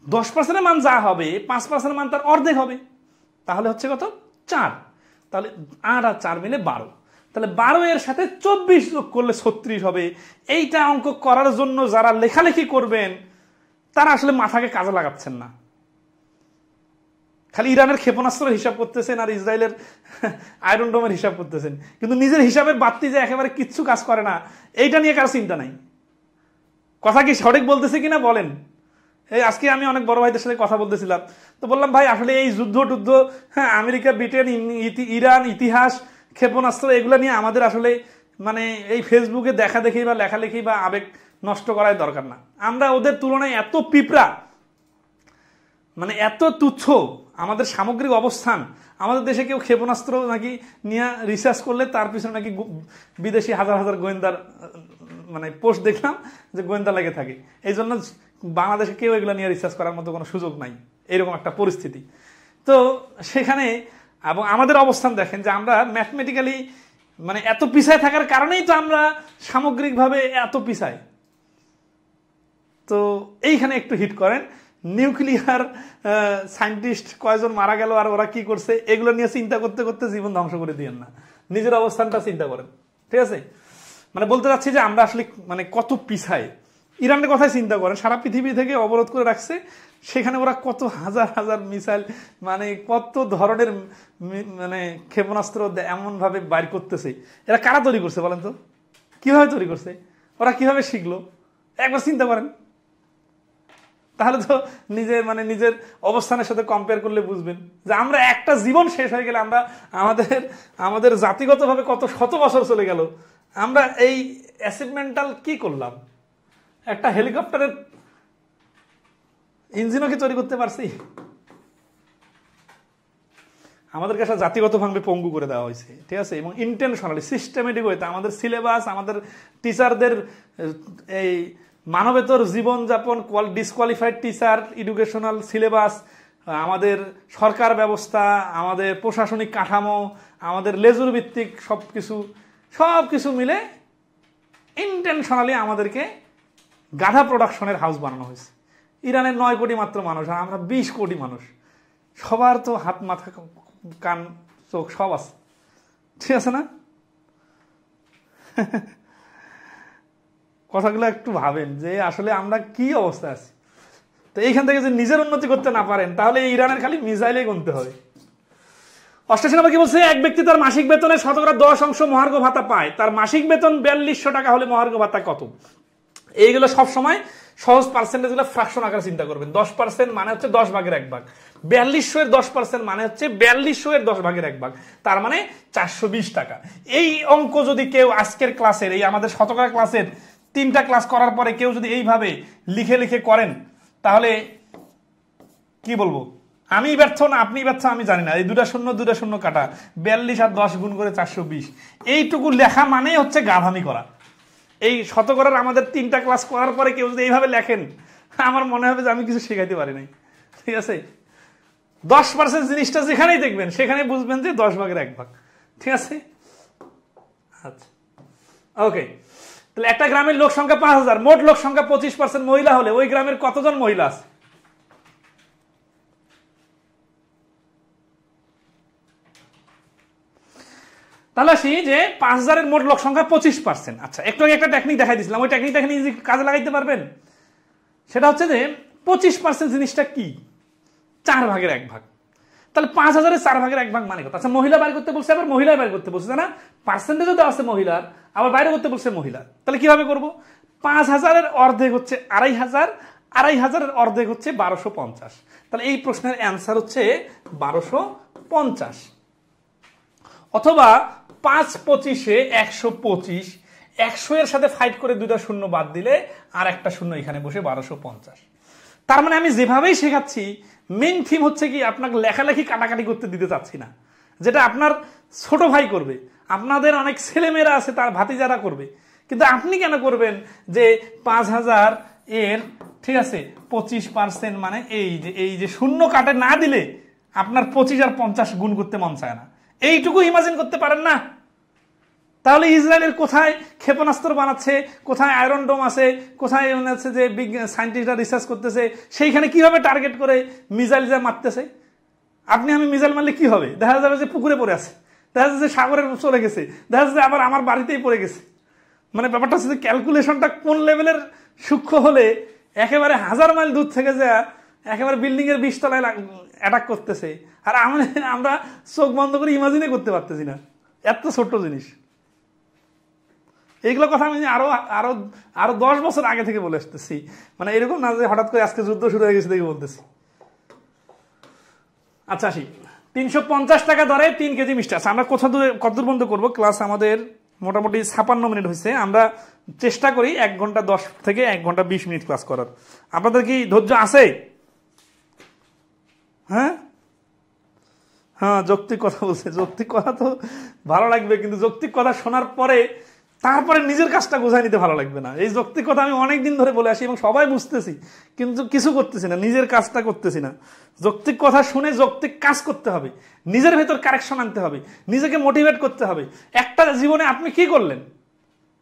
S1: 10%-এর মান যা হবে, 5%-এর মান তার অর্ধেক হবে, তাহলে হচ্ছে কত? 4। তাহলে 8 আর 4 মিলে 12। তাহলে 12 এর সাথে 24 যোগ করলে 36 হবে। এইটা অঙ্ক করার জন্য যারা লেখালেখি করবেন, তারা আসলে মাথাকে কাজে লাগাচ্ছেন না, খালি ইরানের ক্ষেপণাস্ত্রের হিসাব করতেছেন আর ইসরায়েলের আয়রন ডোমের হিসাব করতেছেন, কিন্তু নিজের হিসাবের বাড়তি যে একেবারে কিচ্ছু কাজ করে না, এইটা নিয়ে কারো চিন্তা নাই। কথা কি সঠিক বলতেছে কিনা বলেন? এই আজকে আমি অনেক বড় ভাইদের সাথে কথা বলতেছিলাম, তো বললাম ভাই আসলে এই যুদ্ধ, হ্যাঁ, আমেরিকা, ব্রিটেন, ইরান, ইতিহাস, ক্ষেপণাস্ত্র, এগুলো নিয়ে আমাদের আসলে মানে এই ফেসবুকে দেখা দেখি বা লেখালেখি বা আবেগ নষ্ট করার দরকার না। আমরা ওদের তুলনায় এত পিঁপড়া, মানে এত তুচ্ছ আমাদের সামগ্রিক অবস্থান। আমাদের দেশে কেউ ক্ষেপণাস্ত্র নাকি নিয়ে রিসার্চ করলে তার পিছনে নাকি বিদেশি হাজার হাজার গোয়েন্দার মানে পোস্ট দেখলাম যে গোয়েন্দা লেগে থাকে। এই জন্য বাংলাদেশে কেউ এগুলো নিয়ে রিসার্চ করার মতো কোনো সুযোগ নাই, এরকম একটা পরিস্থিতি। তো সেখানে এবং আমাদের অবস্থান দেখেন যে আমরা ম্যাথমেটিক্যালি মানে এত পিছায় থাকার কারণেই তো আমরা সামগ্রিকভাবে এত পিছায়। তো এইখানে একটু হিট করেন, নিউক্লিয়ার সায়েন্টিস্ট কয়জন মারা গেল আর ওরা কি করছে, এগুলো নিয়ে চিন্তা করতে করতে জীবন ধ্বংস করে দিয়েন না, নিজের অবস্থানটা চিন্তা করেন, ঠিক আছে? মানে বলতে চাচ্ছি যে আমরা আসলে মানে কত পিছায়। ইরানের কথাই চিন্তা করেন, সারা পৃথিবী থেকে অবরোধ করে রাখছে, সেখানে ওরা কত হাজার হাজার মিসাইল, মানে কত ধরনের মানে ক্ষেপণাস্ত্র এমন ভাবে বাইর করতেছে। এরা কারা তৈরি করছে বলেন তো? কিভাবে তৈরি করছে? ওরা কিভাবে শিখলো? একবার চিন্তা করেন। তাহলে তো নিজের অবস্থানের সাথে কম্পেয়ার করলে বুঝবেন যে আমরা একটা জীবন শেষ হয়ে গেলে আমরা আমাদের জাতিগতভাবে কত শত বছর চলে গেল, আমরা এই অ্যাচিভমেন্টাল কি করলাম? একটা হেলিকপ্টারের ইঞ্জিনও কি তৈরি করতে পারছি? আমাদেরকে একটা জাতিগতভাবে পঙ্গু করে দেওয়া হয়েছে, ঠিক আছে? এবং ইন্টেনশনালি সিস্টেমেটিক ওয়েতে আমাদের সিলেবাস, আমাদের টিচারদের এই মানবেতর জীবনযাপন, ডিসকোয়ালিফাইড টিচার, এডুকেশনাল সিলেবাস, আমাদের সরকার ব্যবস্থা, আমাদের প্রশাসনিক কাঠামো, আমাদের লেজুর ভিত্তিক সব কিছু মিলে ইন্টেনশনালি আমাদেরকে গাধা প্রোডাকশনের হাউস বানানো হয়েছে। ইরানের 9 কোটি মাত্র মানুষ, আর আমরা 20 কোটি মানুষ। সবার তো হাত, মাথা, কান, চোখ সব আছে, ঠিক আছে না? কথাগুলো একটু ভাবেন যে আসলে আমরা কি অবস্থা আছি। তো এইখান থেকে যদি নিজের উন্নতি করতে না পারেন তাহলে ইরানের খালি মিসাইলে গুনতে হবে। 88 নম্বর কি বলছে, এক ব্যক্তি তার মাসিক বেতনের 10% মহার্ঘ ভাতা পায়, তার মাসিক বেতন 4200 টাকা হলে মহার্ঘ ভাতা কত? এইগুলো সবসময় সহজ পার্সেন্টেজ গুলো ফ্রাকশন আকারে চিন্তা করবেন। 10% মানে হচ্ছে 10 ভাগের 1 ভাগ, 4200 এর 10% মানে হচ্ছে 4200 এর 10 ভাগের 1 ভাগ, তার মানে 420 টাকা। এই অঙ্ক যদি কেউ আজকের ক্লাসের, এই আমাদের শতকরা ক্লাসের 3টা ক্লাস করার পরে কেউ যদি এইভাবে লিখে লিখে করেন তাহলে কি বলবো, আমি ব্যর্থ না আপনি ব্যর্থ আমি জানি না। এই দুটা শূন্য কাটা, 42 আর 10 গুণ করে 420, এইটুকু লেখা মানেই হচ্ছে গাধামি করা। এই শতকরার আমাদের 3টা ক্লাস করার পরে কেউ যদি এইভাবে লেখেন, আমার মনে হবে যে আমি কিছু শেখাইতে পারি নাই। ঠিক আছে, 10% জিনিসটা যেখানেই দেখবেন সেখানে বুঝবেন যে 10 ভাগের 1 ভাগ। ঠিক আছে, আচ্ছা ওকে। তাহলে একটা গ্রামের লোক সংখ্যা 5000, মোট লোক সংখ্যা 25% মহিলা হলে ওই গ্রামের কতজন মহিলা আছে? তাহলে আসি যে 5000 এর মোট লোক সংখ্যা 25%। আচ্ছা, একটু আগে একটা টেকনিক দেখাই দিয়েছিলাম, ওই টেকনিকটা এখানে কাজে লাগাইতে পারবেন। সেটা হচ্ছে যে 25% জিনিসটা কি, 4 ভাগের 1 ভাগ। তাহলে 5000 এর 4 ভাগের 1 ভাগ মানে কত? আচ্ছা, মহিলা বাইর করতে বলছে, আবার মহিলা বাইর করতে বলছে, না পার্সেন্টেজও তো আছে মহিলার, আবার বাইরে করতে বলছে মহিলা। তাহলে কিভাবে করব? 5000 এর অর্ধেক হচ্ছে 2500, 2500 এর অর্ধেক হচ্ছে 1250। তাহলে এই প্রশ্নের অ্যান্সার হচ্ছে 1250। অথবা 5 25 125, 100 এর সাথে ফাইট করে 2টা শূন্য বাদ দিলে আর একটা শূন্য এখানে বসে 1250। তার মানে আমি যেভাবেই শেখাচ্ছি মেইন থিম হচ্ছে কি, আপনাকে লেখালেখি কাটাকাটি করতে দিতে চাচ্ছি না, যেটা আপনার ছোট ভাই করবে, আপনাদের অনেক ছেলেমেয়েরা আছে তার ভাতিজারা করবে। কিন্তু আপনি কেন করবেন যে 5000 এর, ঠিক আছে, 25% মানে এই যে শূন্য কাটে না দিলে আপনার 25 আর 50 গুণ করতে মন চায় না, এইটুকু ইমাজিন করতে পারেন না? তাহলে ইসরায়েলের কোথায় ক্ষেপণাস্ত্র বানাচ্ছে, কোথায় আয়রন ডোম আছে, কোথায় হচ্ছে যে সায়েন্টিস্টরা রিসার্চ করতেছে, সেইখানে কিভাবে টার্গেট করে মিসাইল যা মারতেছে। আপনি আমি মিসাইল মারলে কি হবে? দেখা যাবে যে পুকুরে পড়ে আছে, দেখা যাচ্ছে সাগরে চলে গেছে, দেখা যাচ্ছে আবার আমার বাড়িতেই পড়ে গেছে। মানে ব্যাপারটা হচ্ছে যে ক্যালকুলেশনটা কোন লেভেলের সূক্ষ্ম হলে একেবারে 1000 মাইল দূর থেকে যা একেবারে বিল্ডিং এর 20 তলায় অ্যাটাক করতেছে, আর আমরা চোখ বন্ধ করে ইমাজিনে করতে পারতেছি না, এত ছোট্ট জিনিস। এইগুলো কথা আমি আরো আরো আরো 10 বছর আগে থেকে বলে আসতেছি, মানে এরকম না যে হঠাৎ করে আজকে যুদ্ধ শুরু হয়ে গেছে দেখে বলতেছি। আচ্ছা আসি, 350 টাকা দরে 3 কেজি মিষ্টি। আচ্ছা, আমরা কতদূর বন্ধ করবো? ক্লাস আমাদের মোটামুটি 56 মিনিট হয়েছে। আমরা চেষ্টা করি 1 ঘন্টা 10 থেকে 1 ঘন্টা 20 মিনিট ক্লাস করার। আপনাদের কি ধৈর্য আছে? হ্যাঁ হ্যাঁ, যৌক্তিক কথা বলছে, যৌক্তিক কথা তো ভালো লাগবে, কিন্তু যৌক্তিক কথা শোনার পরে তারপরে নিজের কাজটা গোছায় নিতে ভালো লাগবে না। এই যৌক্তিক কথা আমি অনেকদিন ধরে বলে আসি এবং সবাই বুঝতেছি, কিন্তু কিছু করতেছি না, নিজের কাজটা করতেছি না। যৌক্তিক কথা শুনে যৌক্তিক কাজ করতে হবে, নিজের ভেতর কারেকশন আনতে হবে, নিজেকে মোটিভেট করতে হবে। একটা জীবনে আপনি কি করলেন?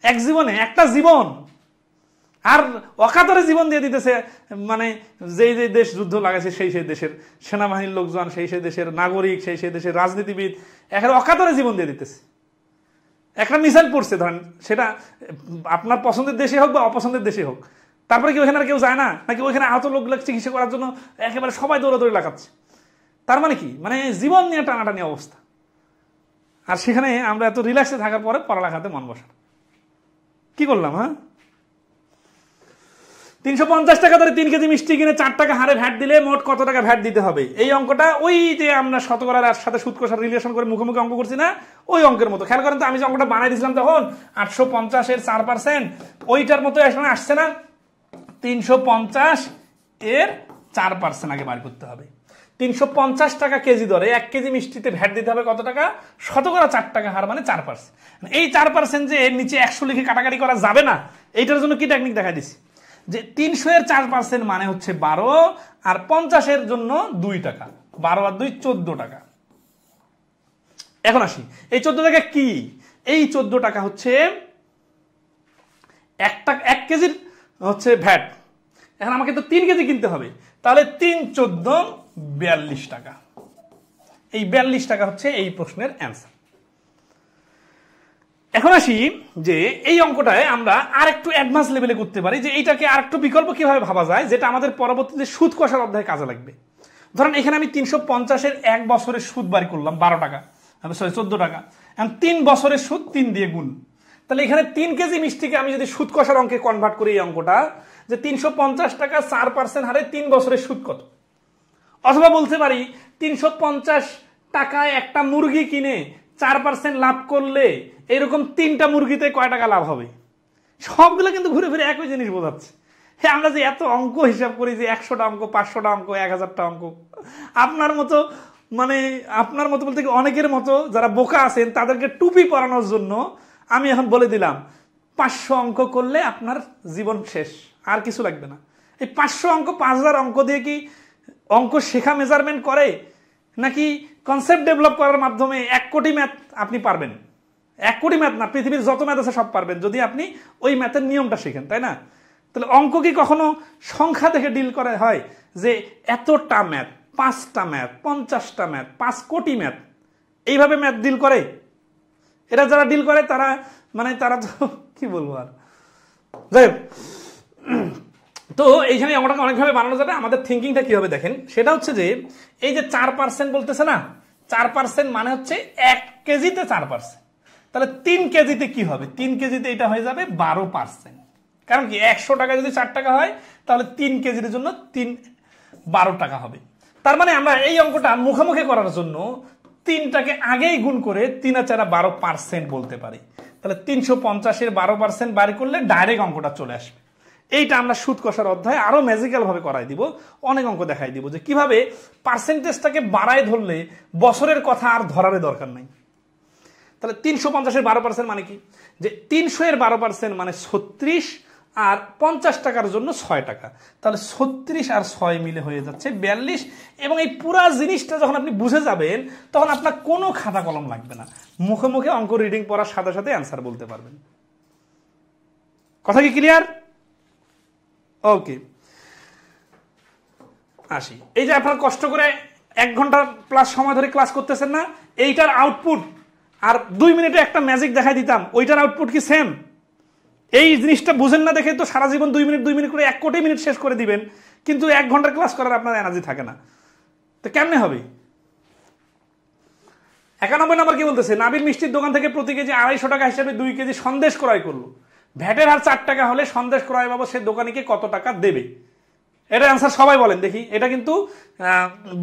S1: এক জীবনে একটা জীবন, আর অকাতরে জীবন দিয়ে দিতেছে, মানে যেই যে দেশ যুদ্ধ লাগাইছে সেই সেই দেশের সেনাবাহিনীর লোকজন, সেই সেই দেশের নাগরিক, সেই সেই দেশের রাজনীতিবিদ, এখানে অকাতরে জীবন দিয়ে দিতেছে। একটা মিসাইল পড়ছে ধরেন, সেটা আপনার পছন্দের দেশে হোক বা অপছন্দের দেশে হোক, তারপরে কি ওইখানে আর কেউ যায় না? নাকি ওইখানে আহত লোকগুলো চিকিৎসা করার জন্য একেবারে সবাই দৌড়াদৌড়ি লাগাচ্ছে? তার মানে কি, মানে জীবন নিয়ে টানাটানি অবস্থা। আর সেখানে আমরা এত রিল্যাক্সে থাকার পরে পড়ালেখাতে মন বসা, কি করলাম? হ্যাঁ, 350 টাকা ধরে 3 কেজি মিষ্টি কিনে 4 টাকা হারে ভ্যাট দিলে মোট কত টাকা ভ্যাট দিতে হবে? এই অঙ্কটা ওই যে আমরা শতকরার সাথে সুদ কষার রিলেশন করে মুখোমুখি অঙ্ক করছি না, ওই অঙ্কের মতো। খেয়াল করেন তো, আমি যে অঙ্কটা বানাই দিয়েছিলাম তখন 850 এর 4%, ওইটার মতো এখন আসছে না? 350 এর 4% আগে বার করতে হবে। 350 টাকা কেজি দরে 1 কেজি মিষ্টিতে ভ্যাট দিতে হবে কত টাকা? শতকরা 4 টাকা হার মানে 4%। এই 4% যে এর নিচে 100 লিখে কাটাকাটি করা যাবে না, এইটার জন্য কি টেকনিক দেখা দিচ্ছি যে 300 এর 4% মানে হচ্ছে 12, আর 50 এর জন্য 2 টাকা, 12 আর 2 14 টাকা। এখন আসি, এই 14 টাকা কি? এই 14 টাকা হচ্ছে 1 কেজির হচ্ছে ভ্যাট। এখন আমাকে তো 3 কেজি কিনতে হবে, তাহলে 3 14 42 টাকা। এই 42 টাকা হচ্ছে এই প্রশ্নের অ্যান্সার। এখন আসি যে এই অঙ্কটায় আমরা আর একটু অ্যাডভান্স লেভেলে করতে পারি, যে এইটাকে আর একটু বিকল্প কিভাবে ভাবা যায় যেটা আমাদের পরবর্তীতে সুদ কষার অধ্যায়ে কাজে লাগবে। ধরেন এখানে আমি 350-এর 1 বছরের সুদ বাড়ি করলাম 12 টাকা, সরি 14 টাকা। এখন 3 বছরের সুদ 3 দিয়ে গুণ, তাহলে এখানে 3 কেজি মিষ্টিকে আমি যদি সুদ কষার অঙ্কে কনভার্ট করি এই অঙ্কটা, যে 350 টাকা 4% হারে 3 বছরের সুদ কত। অথবা বলতে পারি 350 টাকায় একটা মুরগি কিনে 4% লাভ করলে এরকম 3টা মুরগিতে কয় টাকা লাভ হবে। সবগুলো কিন্তু ঘুরে ফিরে একই জিনিস বোঝাচ্ছে। হ্যাঁ, আমরা যে এত অঙ্ক হিসাব করি যে 100টা অঙ্ক, 500টা অঙ্ক, 1000টা অঙ্ক, আপনার মতো বলতে কি অনেকের মতো যারা বোকা আছেন তাদেরকে টুপি পরানোর জন্য আমি এখন বলে দিলাম 500 অঙ্ক করলে আপনার জীবন শেষ, আর কিছু লাগবে না। এই 500 অঙ্ক 5000 অঙ্ক দিয়ে কি অঙ্ক শেখা মেজারমেন্ট করে, নাকি কনসেপ্ট ডেভেলপ করার মাধ্যমে 1 কোটি ম্যাথ আপনি পারবেন? 1 কোটি ম্যাথ না, পৃথিবীর যত ম্যাথ আছে সব পারবেন যদি আপনি ওই ম্যাথের নিয়মটা শিখেন, তাই না? তাহলে অঙ্ক কি কখনো সংখ্যা থেকে ডিল করা হয় যে এতটা ম্যাথ, 5টা ম্যাথ, 50টা ম্যাথ, 5 কোটি ম্যাথ, এইভাবে ম্যাথ ডিল করে? এরা যারা ডিল করে তারা তারা তো কি বলবো আর, যাই হোক। তো এইখানে অঙ্কটাকে অনেকভাবে বানানো যাবে। আমাদের থিঙ্কিংটা কি হবে দেখেন, সেটা হচ্ছে যে এই যে 4% বলতেছে না, 4% মানে হচ্ছে 1 কেজিতে 4%, তাহলে 3 কেজিতে কি হবে? 3 কেজিতে এটা হয়ে যাবে 12%। কারণ কি 100 টাকা যদি 4 টাকা হয় তাহলে 3 কেজির জন্য 12 টাকা হবে। তার মানে আমরা এই অঙ্কটা মুখোমুখি করার জন্য 3টাকে আগেই গুণ করে 3 আর 4 12% বলতে পারি। তাহলে 350-এর 12% বাড়ি করলে ডাইরেক্ট অঙ্কটা চলে আসবে। এইটা আমরা সুদ কষার অধ্যায়ে আরো ম্যাজিক্যাল ভাবে করাই দিব, অনেক অঙ্ক দেখাই দিব যে কিভাবে পার্সেন্টেজটাকে বাড়ায় ধরলে বছরের কথা আর ধরার দরকার নাই। তাহলে 350-এর 12% মানে কি, যে 300-এর 12% মানে 36, আর 50 টাকার জন্য 6 টাকা, তাহলে 36 আর 6 মিলে হয়ে যাচ্ছে 42। এবং এই পুরা জিনিসটা যখন আপনি বুঝে যাবেন তখন আপনার কোনো খাতা কলম লাগবে না, মুখে মুখে অঙ্ক রিডিং পড়ার সাথে সাথে অ্যান্সার বলতে পারবেন। কথা কি ক্লিয়ার? ওকে, আসি। এই যে আপনার কষ্ট করে 1 ঘন্টা প্লাস সময় ধরে ক্লাস করতেছেন না, এইটার আউটপুট আর 2 মিনিটে একটা ম্যাজিক দেখাই দিতাম, ওইটার আউটপুট কি সেম? এই জিনিসটা বুঝেন না দেখে তো সারা জীবন 2 মিনিট করে 1 কোটি মিনিট শেষ করে দিবেন, কিন্তু 1 ঘন্টার ক্লাস করার আপনার এনার্জি থাকে না। তো কেমনে হবে? 91 নম্বর কি বলতেছে, নাবিল মিষ্টির দোকান থেকে প্রতি কেজি 250 টাকা হিসাবে 2 কেজি সন্দেশ ক্রয় করলো, ভ্যাটের হার 4 টাকা হলে সন্দেশ ক্রয় বাবদ সে দোকানিকে কত টাকা দেবে? এটা অ্যান্সার সবাই বলেন দেখি। এটা কিন্তু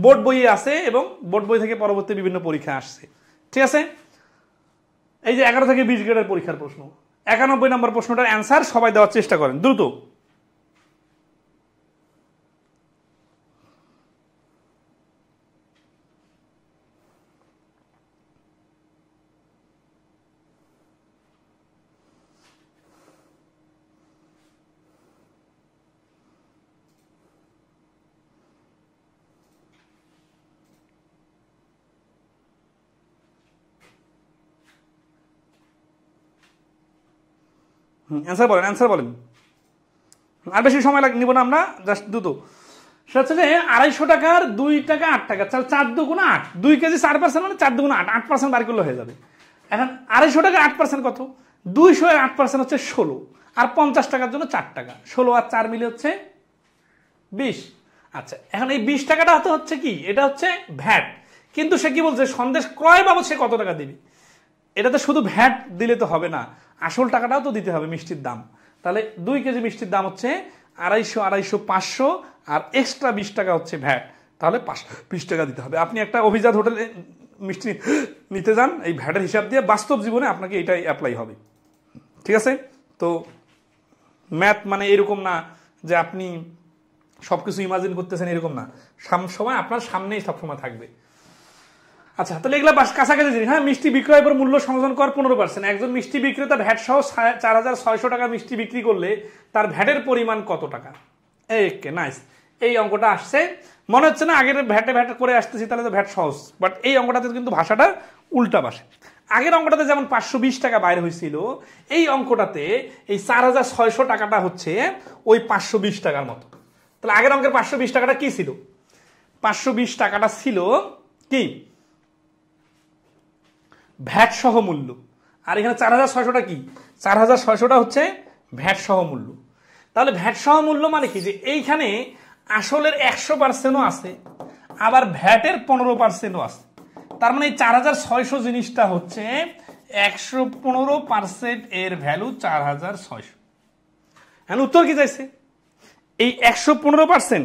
S1: বোর্ড বইয়ে আছে এবং বোর্ড বই থেকে পরবর্তী বিভিন্ন পরীক্ষা আসছে, ঠিক আছে? এই যে 11 থেকে 20 গ্রেডের পরীক্ষার প্রশ্ন, 91 নম্বর প্রশ্নটার অ্যান্সার সবাই দেওয়ার চেষ্টা করেন দ্রুত। অ্যান্সার বলেন, আর বেশি সময় নিব না আমরা, জাস্ট দ্রুত। সেটা হচ্ছে যে 250 টাকার 2 টাকা 8 টাকা, 4 দুগুণা 8, 2 কেজি 4% মানে 4 দুগুণা 8, 8% বার করলে হয়ে যাবে। এখন 250 টাকার 8% কত? 200 এর 8% হচ্ছে 16, আর 50 টাকার জন্য 4 টাকা, 16 আর 4 মিলে হচ্ছে 20। আচ্ছা, এখন এই 20 টাকাটা হচ্ছে কি, এটা হচ্ছে ভ্যাট। কিন্তু সে কি বলছে, সন্দেশ ক্রয় বাবদ সে কত টাকা দিবে? এটাতে শুধু ভ্যাট দিলে তো হবে না, আসল টাকাটাও তো দিতে হবে, মিষ্টির দাম। তাহলে 2 কেজি মিষ্টির দাম হচ্ছে 250, 500, আর এক্সট্রা 20 টাকা হচ্ছে ভ্যাট, তাহলে 520 টাকা দিতে হবে। আপনি একটা অভিজাত হোটেলে মিষ্টি নিতে যান, এই ভ্যাটের হিসাব দিয়ে বাস্তব জীবনে আপনাকে এটাই অ্যাপ্লাই হবে, ঠিক আছে? তো ম্যাথ মানে এরকম না যে আপনি সবকিছু ইমাজিন করতেছেন, এরকম না, সময় আপনার সামনেই সবসময় থাকবে। আচ্ছা, তাহলে এগুলা কাছাকাছি জিনিস। হ্যাঁ, মিষ্টি বিক্রয় পর মূল্য সংযোজন কর 15%। একজন মিষ্টি বিক্রেতা ভ্যাট সহ 4600 টাকা মিষ্টি বিক্রি করলে তার ভ্যাটের পরিমাণ কত টাকা? নাইস, এই অঙ্কটা আসছে। মনে হচ্ছে না আগের ভ্যাট করে আসতেছি, তাহলে তো ভ্যাট সহজ, বাট এই অঙ্কটাতে কিন্তু ভাষাটা উল্টা ভাষা। আগের অঙ্কটাতে যেমন 520 টাকা বাইরে হয়েছিল, এই অঙ্কটাতে এই 4600 টাকাটা হচ্ছে ওই 520 টাকার মতো। তাহলে আগের অঙ্কের 520 টাকাটা কি ছিল? 520 টাকাটা ছিল কি? ভ্যাট সহ মূল্য। আর এখানে 4600টা কি, 4600টা হচ্ছে ভ্যাট সহ মূল্য। তাহলে ভ্যাট সহ মূল্য মানে কি, যে এইখানে আসলের 100%ও আছে, আবার ভ্যাটের 15%ও আছে। তার মানে এই 4600 জিনিসটা হচ্ছে 115% এর ভ্যালু 4600। এখন উত্তর কি চাইছে, এই 115%,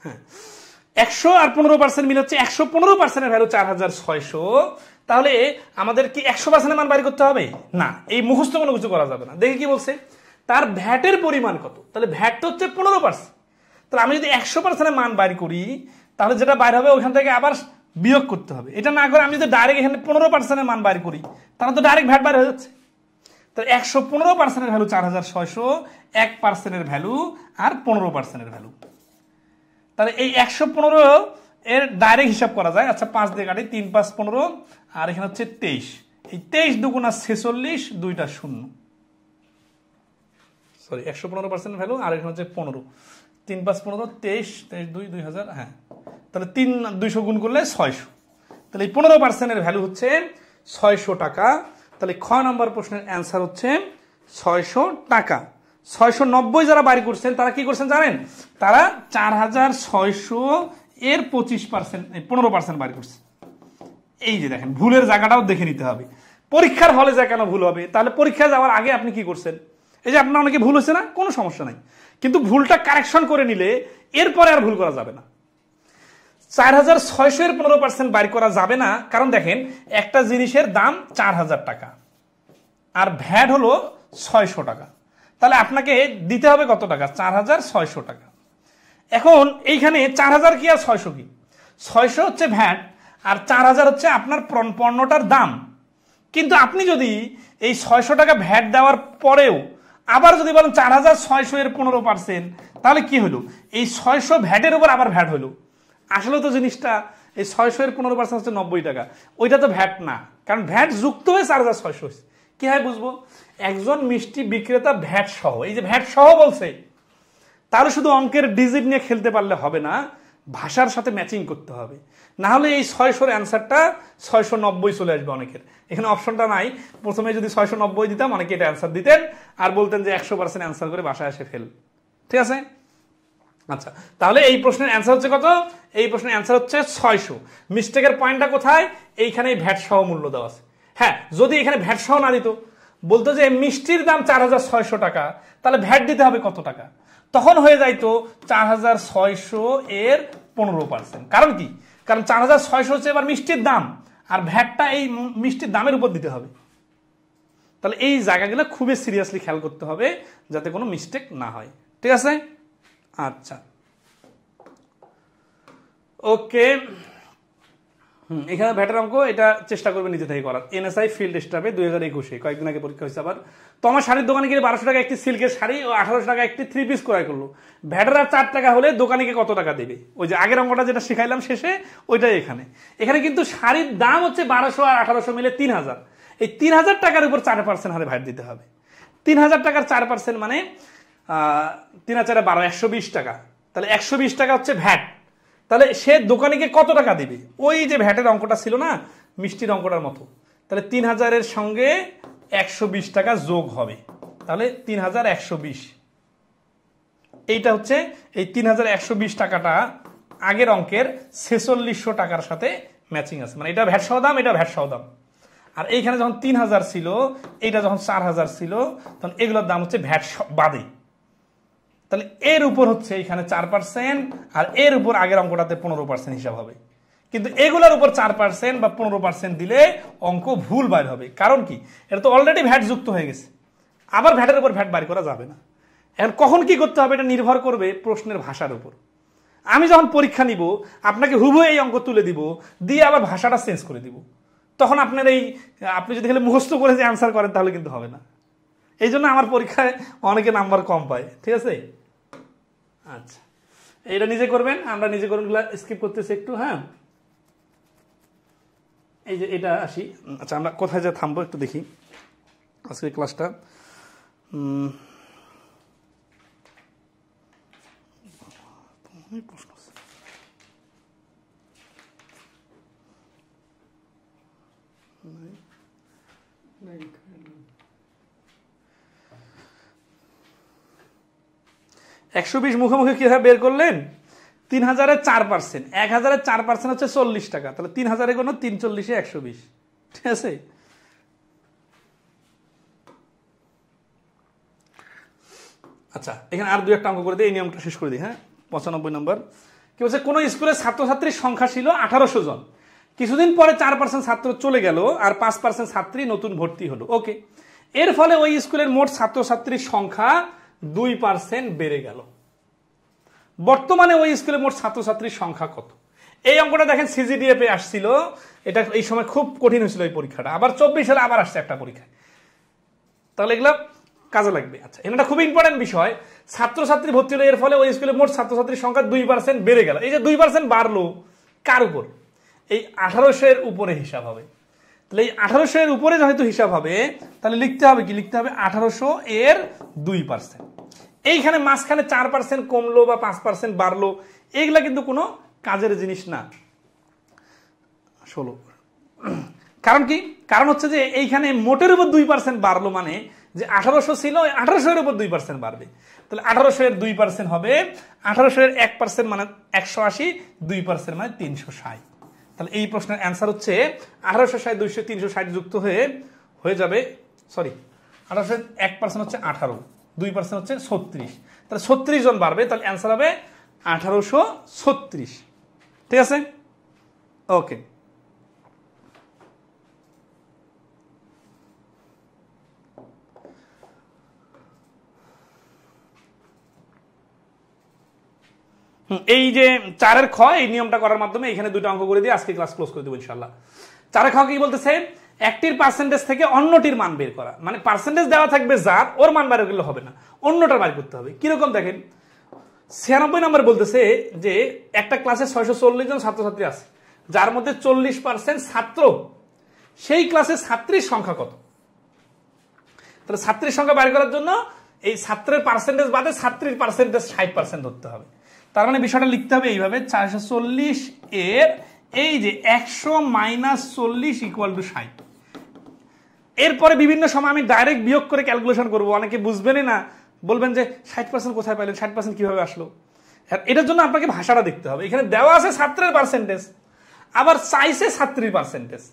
S1: হ্যাঁ 100 আর 15% মিলে হচ্ছে 115% এর ভ্যালু 4600। তাহলে আমাদের কি 100% মান বাড়ি করতে হবে না, এই মুখস্থ কোনো কিছু করা যাবে না। দেখে কি বলছে, তার ভ্যাটের পরিমাণ কত, তাহলে ভ্যাট তো হচ্ছে 15%। তাহলে আমি যদি 100% মান বাইর করি, তাহলে যেটা বাইর হবে ওখান থেকে আবার বিয়োগ করতে হবে। এটা না করে আমি যদি ডাইরেক্ট এখানে 15% মান বাইর করি, তাহলে তো ডাইরেক্ট ভ্যাট বাইর হয়ে যাচ্ছে। তাহলে 115% এর ভ্যালু 4600, 1% এর ভ্যালু আর 15% এর ভ্যালু। তাহলে এই 115 এর ডাইরেক্ট হিসাব করা যায়। আচ্ছা 5 দিয়ে কাটি, 3 5 15, আর এখানে হচ্ছে 23। এই 23 দুগুণা 46, দুইটা শূন্য, সরি 115% ভ্যালু, আর এখানে হচ্ছে 15, 3 5 15, 23 23 2 2000, হ্যাঁ। তাহলে 200 গুণ করলে 600। তাহলে এই 15% এর ভ্যালু হচ্ছে 600 টাকা। তাহলে খ নম্বর প্রশ্নের অ্যান্সার হচ্ছে 600 টাকা। 690 যারা বাড়ি করছেন তারা কি করছেন জানেন, তারা 4600 এর 25%, 15% বাড়ি করছে। এই যে দেখেন, ভুলের জায়গাটাও দেখে নিতে হবে। পরীক্ষার হলে যা কেন ভুল হবে, তাহলে পরীক্ষা যাওয়ার আগে আপনি কি করছেন, এই যে আপনার অনেকে ভুল হয়েছে না, কোনো সমস্যা নাই, কিন্তু ভুলটা কারেকশন করে নিলে এরপরে আর ভুল করা যাবে না। 4600 এর 15% বাইর করা যাবে না, কারণ দেখেন একটা জিনিসের দাম 4000 টাকা আর ভ্যাট হলো 600 টাকা। তাহলে আপনাকে দিতে হবে কত টাকা, 4600 টাকা। এখন এইখানে 4000 কি আর 600 কি, 600 হচ্ছে ভ্যাট আর 4000 হচ্ছে আপনার পণ্যটার দাম। কিন্তু আপনি যদি এই 600 টাকা ভ্যাট দেওয়ার পরেও আবার যদি বলেন 4600 এর 15%, তাহলে কি হলো, এই 600 ভ্যাটের উপর আবার ভ্যাট হলো। আসলে তো জিনিসটা এই 600 এর 15% হচ্ছে 90 টাকা, ওইটা তো ভ্যাট না, কারণ ভ্যাট যুক্ত হয়ে 4600 হয়েছে। কি হয় বুঝবো, একজন মিষ্টি বিক্রেতা ভ্যাট সহ, এই যে ভ্যাট সহ বলছে, তাহলে শুধু অঙ্কের ডিজিট নিয়ে খেলতে পারলে হবে না, ভাষার সাথে ম্যাচিং করতে হবে। না হলে এই 600-র অ্যান্সারটা 690 চলে আসবে অনেকের। এখানে অপশনটা নাই, প্রথমে যদি 690 দিতাম অনেকে এটা অ্যান্সার দিতেন আর বলতেন যে 100% অ্যান্সার করে বাসায় এসে ফেল। ঠিক আছে, আচ্ছা তাহলে এই প্রশ্নের অ্যান্সার হচ্ছে কত, এই প্রশ্নের অ্যান্সার হচ্ছে 600। মিস্টেকের পয়েন্টটা কোথায়, এইখানে ভ্যাট সহ মূল্য দেওয়া আছে। হ্যাঁ, যদি এখানে ভ্যাট সহ না দিত, বলতো যে মিষ্টির দাম 4600 টাকা, তাহলে ভ্যাট দিতে হবে কত টাকা, তখন হয়ে যাইতো 4600 এর 15%। কারণ কি, কারণ 4600 হচ্ছে এবার মিষ্টির দাম আর ভ্যাটটা এই মিষ্টির দামের উপর দিতে হবে। তাহলে এই জায়গাগুলো খুবই সিরিয়াসলি খেয়াল করতে হবে যাতে কোনো মিস্টেক না হয়। ঠিক আছে, আচ্ছা ওকে। এখানে ভ্যাটের অঙ্ক এটা চেষ্টা করবে নিজে থেকে করার। এনএসআই ফিল্ড স্টাফে 2021 কয়েকদিন আগে পরীক্ষা হয়েছে। আবার তো আমার শাড়ির দোকানে গিয়ে 1200 টাকা একটি সিল্কের শাড়ি ও 1800 টাকা একটি 3 পিস ক্রয় করলো, ভ্যাটের আর 4 টাকা হলে দোকানিকে কত টাকা দেবে? ওই যে আগের অঙ্কটা যেটা শিখাইলাম শেষে ওইটাই এখানে। এখানে কিন্তু শাড়ির দাম হচ্ছে 1200 আর 1800 মিলে 3000। এই 3000 টাকার উপর 4% হারে ভ্যাট দিতে হবে। 3000 টাকার 4% মানে 3 আর 4 12, 120 টাকা। তাহলে 120 টাকা হচ্ছে ভ্যাট। তাহলে সে দোকানিকে কত টাকা দিবে? ওই যে ভ্যাটের অঙ্কটা ছিল না মিষ্টির অঙ্কটার মতো, তাহলে 3000-এর সঙ্গে 120 টাকা যোগ হবে, তাহলে 3120। এইটা হচ্ছে এই 3120 টাকাটা আগের অঙ্কের 4600 টাকার সাথে ম্যাচিং আছে, মানে এটা ভ্যাট সহ দাম, এটা ভ্যাট সহ দাম। আর এইখানে যখন 3000 ছিল, এইটা যখন 4000 ছিল, তখন এগুলোর দাম হচ্ছে ভ্যাট বাদে। তাহলে এর উপর হচ্ছে এখানে 4% আর এর উপর আগের অঙ্কটাতে 15% হিসাব হবে। কিন্তু এগুলোর উপর 4% বা 15% দিলে অঙ্ক ভুল বাইর হবে। কারণ কি, এটা তো অলরেডি ভ্যাট যুক্ত হয়ে গেছে, আবার ভ্যাটের উপর ভ্যাট বাইর করা যাবে না। এখন কখন কি করতে হবে এটা নির্ভর করবে প্রশ্নের ভাষার উপর। আমি যখন পরীক্ষা নিব আপনাকে হুবহু এই অঙ্ক তুলে দিব, দিয়ে আবার ভাষাটা চেঞ্জ করে দিব, তখন আপনার এই আপনি যদি খালি মুখস্থ করে যে অ্যান্সার করেন তাহলে কিন্তু হবে না। এই জন্য আমার পরীক্ষায় অনেকে নাম্বার কম পায়। ঠিক আছে, আচ্ছা এটা নিজে করবেন, আমরা নিজে করুন স্কিপ করতেছি একটু। হ্যাঁ, এই যে এটা আসি। আচ্ছা আমরা কোথায় যা থামবো একটু দেখি আজকের ক্লাসটা। প্রশ্ন 120 মুখোমুখি কিভাবে বের করলেন? 3000-এর 4%, 1000-এর 4% হচ্ছে 40 টাকা, তাহলে 3000-এ কোনো 340-এ 120, ঠিক আছে? আচ্ছা, এখানে আর 2-1টা অঙ্ক করে দিই, এই নিয়মটা শেষ করে দিই। হ্যাঁ, 95 নম্বর কি বলছে, কোন স্কুলে ছাত্রছাত্রীর সংখ্যা ছিল 1800 জন, কিছুদিন পরে 4% ছাত্র চলে গেল আর 5% ছাত্রী নতুন ভর্তি হলো। ওকে, এর ফলে ওই স্কুলের মোট ছাত্রছাত্রীর সংখ্যা 2% বেড়ে গেল। বর্তমানে ওই স্কুলে মোট ছাত্রছাত্রীর সংখ্যা কত? এই অঙ্কটা দেখেন সিজিডিএফ এ আসছিল, এটা এই সময় খুব কঠিন হয়েছিল এই পরীক্ষাটা, আবার 24 সালে আবার আসছে একটা পরীক্ষায়, তাহলে এগুলা কাজে লাগবে। আচ্ছা, এটা খুব ইম্পর্টেন্ট বিষয়, ছাত্রছাত্রী ভর্তি হলো, এর ফলে ওই স্কুলে মোট ছাত্রছাত্রীর সংখ্যা 2% বেড়ে গেল। এই যে 2% বাড়লো কার উপর? এই 1800-এর উপরে হিসাব হবে। তাহলে এই 1800-এর উপরে যেহেতু হিসাব হবে, তাহলে লিখতে হবে কি? লিখতে হবে 1800-এর 2%। এইখানে মাঝখানে 4% কমলো বা 5% বাড়লো, এইগুলা কিন্তু কোনো কাজের জিনিস না। 16, কারণ কি? কারণ হচ্ছে যে এইখানে মোটের উপর 2% বাড়লো, মানে যে 1800 ছিল 1800-এর উপর 2% বাড়বে, তাহলে 1800-এর 2% হবে 1800-এর 1% মানে 180, 2% মানে 360। তাহলে এই প্রশ্নের অ্যান্সার হচ্ছে 1860 200 360 যুক্ত হয়ে যাবে, সরি 1800-এর 1% হচ্ছে 18, 2% হচ্ছে 36, তাহলে 36 জন বাড়বে, তাহলে অ্যান্সার হবে 1836। ঠিক আছে, ওকে। এই যে 4-এর খ, এই নিয়মটা করার মাধ্যমে এখানে 2টা অঙ্ক করে দিয়ে আজকে ক্লাস ক্লোজ করে দেবো ইনশাআল্লাহ। 4-এর খ কি বলতেছে? একটির পার্সেন্টেজ থেকে অন্যটির মান বের করা, মানে পার্সেন্টেজ দেওয়া থাকবে যার, ওর মান বের করলে হবে না, অন্যটার বের করতে হবে। কিরকম দেখেন, 96 নম্বর বলতেছে যে একটা ক্লাসে 640 জন ছাত্রছাত্রী আছে, যার মধ্যে 40% ছাত্র, সেই ক্লাসে ছাত্রীর সংখ্যা কত? তাহলে ছাত্রীর সংখ্যা বের করার জন্য এই ছাত্রের পার্সেন্টেজ বাদে ছাত্রীর পার্সেন্টেজ 60% ধরতে হবে। তার মানে বিষয়টা লিখতে হবে এইভাবে, 440 এর এই যে 100 - 40 = 60। এরপরে বিভিন্ন সময় আমি ডাইরেক্ট বিয়োগ করে ক্যালকুলেশন করব, অনেকে বুঝবেনই না, বলবেন যে 60% কোথায় পাইলেন, 60% কিভাবে আসলো? এটার জন্য আপনাকে ভাষাটা দেখতে হবে। এখানে দেওয়া আছে ছাত্রের পার্সেন্টেজ, আবার চাইছে ছাত্রীর পার্সেন্টেজ,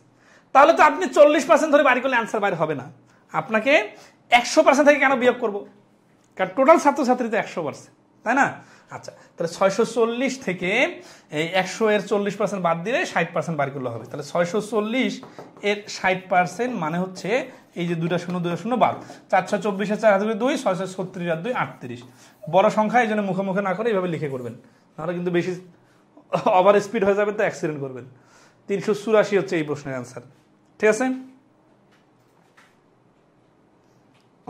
S1: তাহলে তো আপনি 40% ধরে বাড়ি করলে অ্যান্সার বাইরে হবে না, আপনাকে 100% থেকে কেন বিয়োগ করব? কারণ টোটাল ছাত্রছাত্রী তো 100%, তাই না? আচ্ছা, তাহলে 640 থেকে এই 100-এর 40% বাদ দিলে 60% বার করলে হবে। তাহলে 640 এর 60% মানে হচ্ছে এই যে 2টা 0 2টা 0 বাদ, 424 এর 4 হাতে 2, 636 আর 2 38। বড় সংখ্যা, এই জন্য মুখে না করে এইভাবে লিখে করবেন, নাহলে কিন্তু বেশি ওভার স্পিড হয়ে যাবে, তো অ্যাক্সিডেন্ট করবেন। 384 হচ্ছে এই প্রশ্নের অ্যান্সার। ঠিক আছে,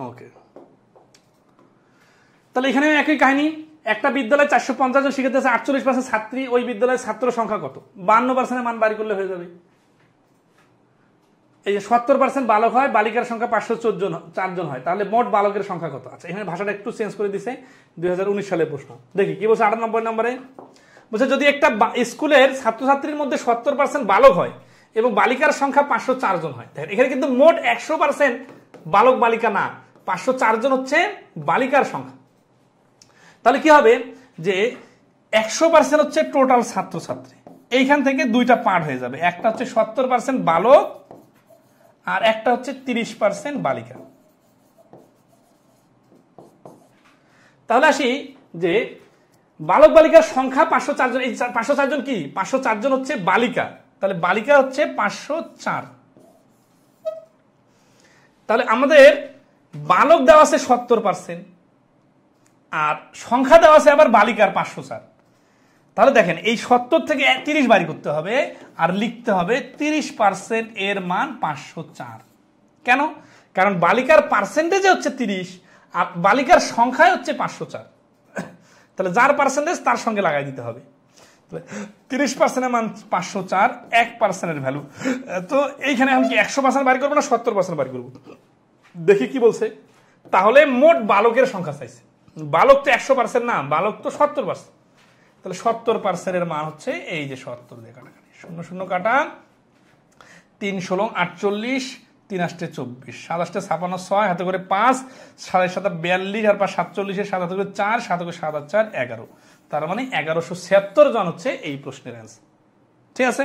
S1: ওকে। তাহলে এখানে একই কাহিনী, একটা বিদ্যালয়ে 450 জন শিক্ষার্থী আছে, 48% ছাত্রী, ওই বিদ্যালয়ের ছাত্র সংখ্যা কত? 52% মান বাড়ি করলে হয়ে যাবে। এই যে 70% বালক হয়, বালিকার সংখ্যা 504 জন হয়, তাহলে মোট বালকের সংখ্যা কত? আচ্ছা, এখানে ভাষাটা একটু চেঞ্জ করে দিছে, 2019 সালের প্রশ্ন। দেখি কি বলছে 98 নম্বরে, বলছে যদি একটা স্কুলের ছাত্রছাত্রীর মধ্যে 70% বালক হয় এবং বালিকার সংখ্যা 504 জন হয়, এখানে কিন্তু মোট 100% বালক বালিকা না, 504 জন হচ্ছে বালিকার সংখ্যা। তাহলে কি হবে যে 100% হচ্ছে টোটাল ছাত্রছাত্রী, এইখান থেকে 2টা পার্ট হয়ে যাবে, একটা হচ্ছে 70% বালক আর একটা হচ্ছে 30% বালিকা। তাহলে আসি যে বালক বালিকার সংখ্যা 504 জন, এই 504 জন কি? 504 জন হচ্ছে বালিকা, তাহলে বালিকা হচ্ছে 504। তাহলে আমাদের বালক দেওয়া আছে 70% আর সংখ্যা দেওয়া আছে আবার বালিকার 504। তাহলে দেখেন এই 70 থেকে 30 বাড়ি করতে হবে আর লিখতে হবে 30% এর মান 504। কেন? কারণ বালিকার পার্সেন্টেজে হচ্ছে 30 আর বালিকার সংখ্যায় হচ্ছে 504, তাহলে যার পার্সেন্টেজ তার সঙ্গে লাগাই দিতে হবে। 30% এর মান 504, 1% এর ভ্যালু। তো এইখানে আমি কি 100% বাড়ি করবো না 70% বাড়ি করবো? দেখি কি বলছে। তাহলে মোট বালকের সংখ্যা চাইছে, বালক তো 100% না, বালক তো 70%, তাহলে 70% এর মান হচ্ছে এই যে 70 দিয়ে কাটাকাটি, 0 0 কাটা, 3 × 16 = 48, 3 8 24, 7 8 56, 6 হাতে করে 5, 7 7 42, আর 5 47, 7 হাতে করে 4, 7 করে 7 আর 4 11। তার মানে 1176 জন হচ্ছে এই প্রশ্নের অ্যান্সার। ঠিক আছে,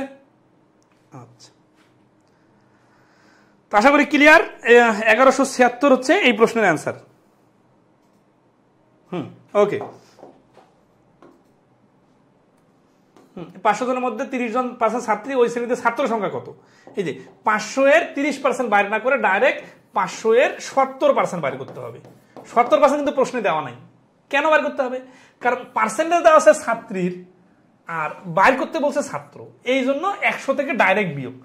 S1: আচ্ছা, আশা করি ক্লিয়ার। 1176 হচ্ছে এই প্রশ্নের অ্যান্সার। ওকে, 500 জনের মধ্যে 30 জন পাশে ছাত্রী, ওই শ্রেণীতে ছাত্র সংখ্যা কত? এই যে 500 এর 30% বাইরে না করে ডাইরেক্ট 500 এর 70% বাইরে করতে হবে। 70% কিন্তু প্রশ্নে দেওয়া নাই। কেন বাইর করতে হবে? কারণ পার্সেন্টেজ দেওয়া আছে ছাত্রীর, আর বাইর করতে বলছে ছাত্র, এই জন্য 100 থেকে ডাইরেক্ট বিয়োগ।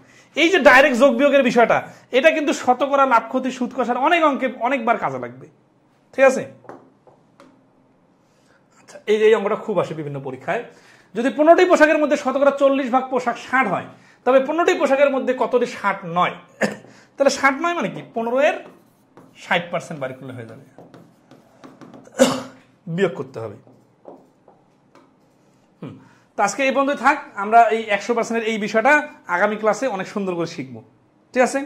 S1: এই যে ডাইরেক্ট যোগ বিয়োগের বিষয়টা, এটা কিন্তু শতকরা, লাভ ক্ষতি, সুদ কষার অনেক অঙ্কে অনেকবার কাজে লাগবে। ঠিক আছে, আচ্ছা, এই অঙ্কটা খুব আসে বিভিন্ন পরীক্ষায়। যদি 15টি পোশাকের মধ্যে শতকরা 40% পোশাক 60 হয়, তবে 15টি পোশাকের মধ্যে কতটি 60 নয়? তাহলে 60 নয় মানে কি? 15 এর 60% বাড়ি করলে হয়ে যাবে, বিয়োগ করতে হবে। তো আজকে এই পর্যন্ত থাক। আমরা এই 100%-এর এই বিষয়টা আগামী ক্লাসে অনেক সুন্দর করে শিখবো। ঠিক আছে।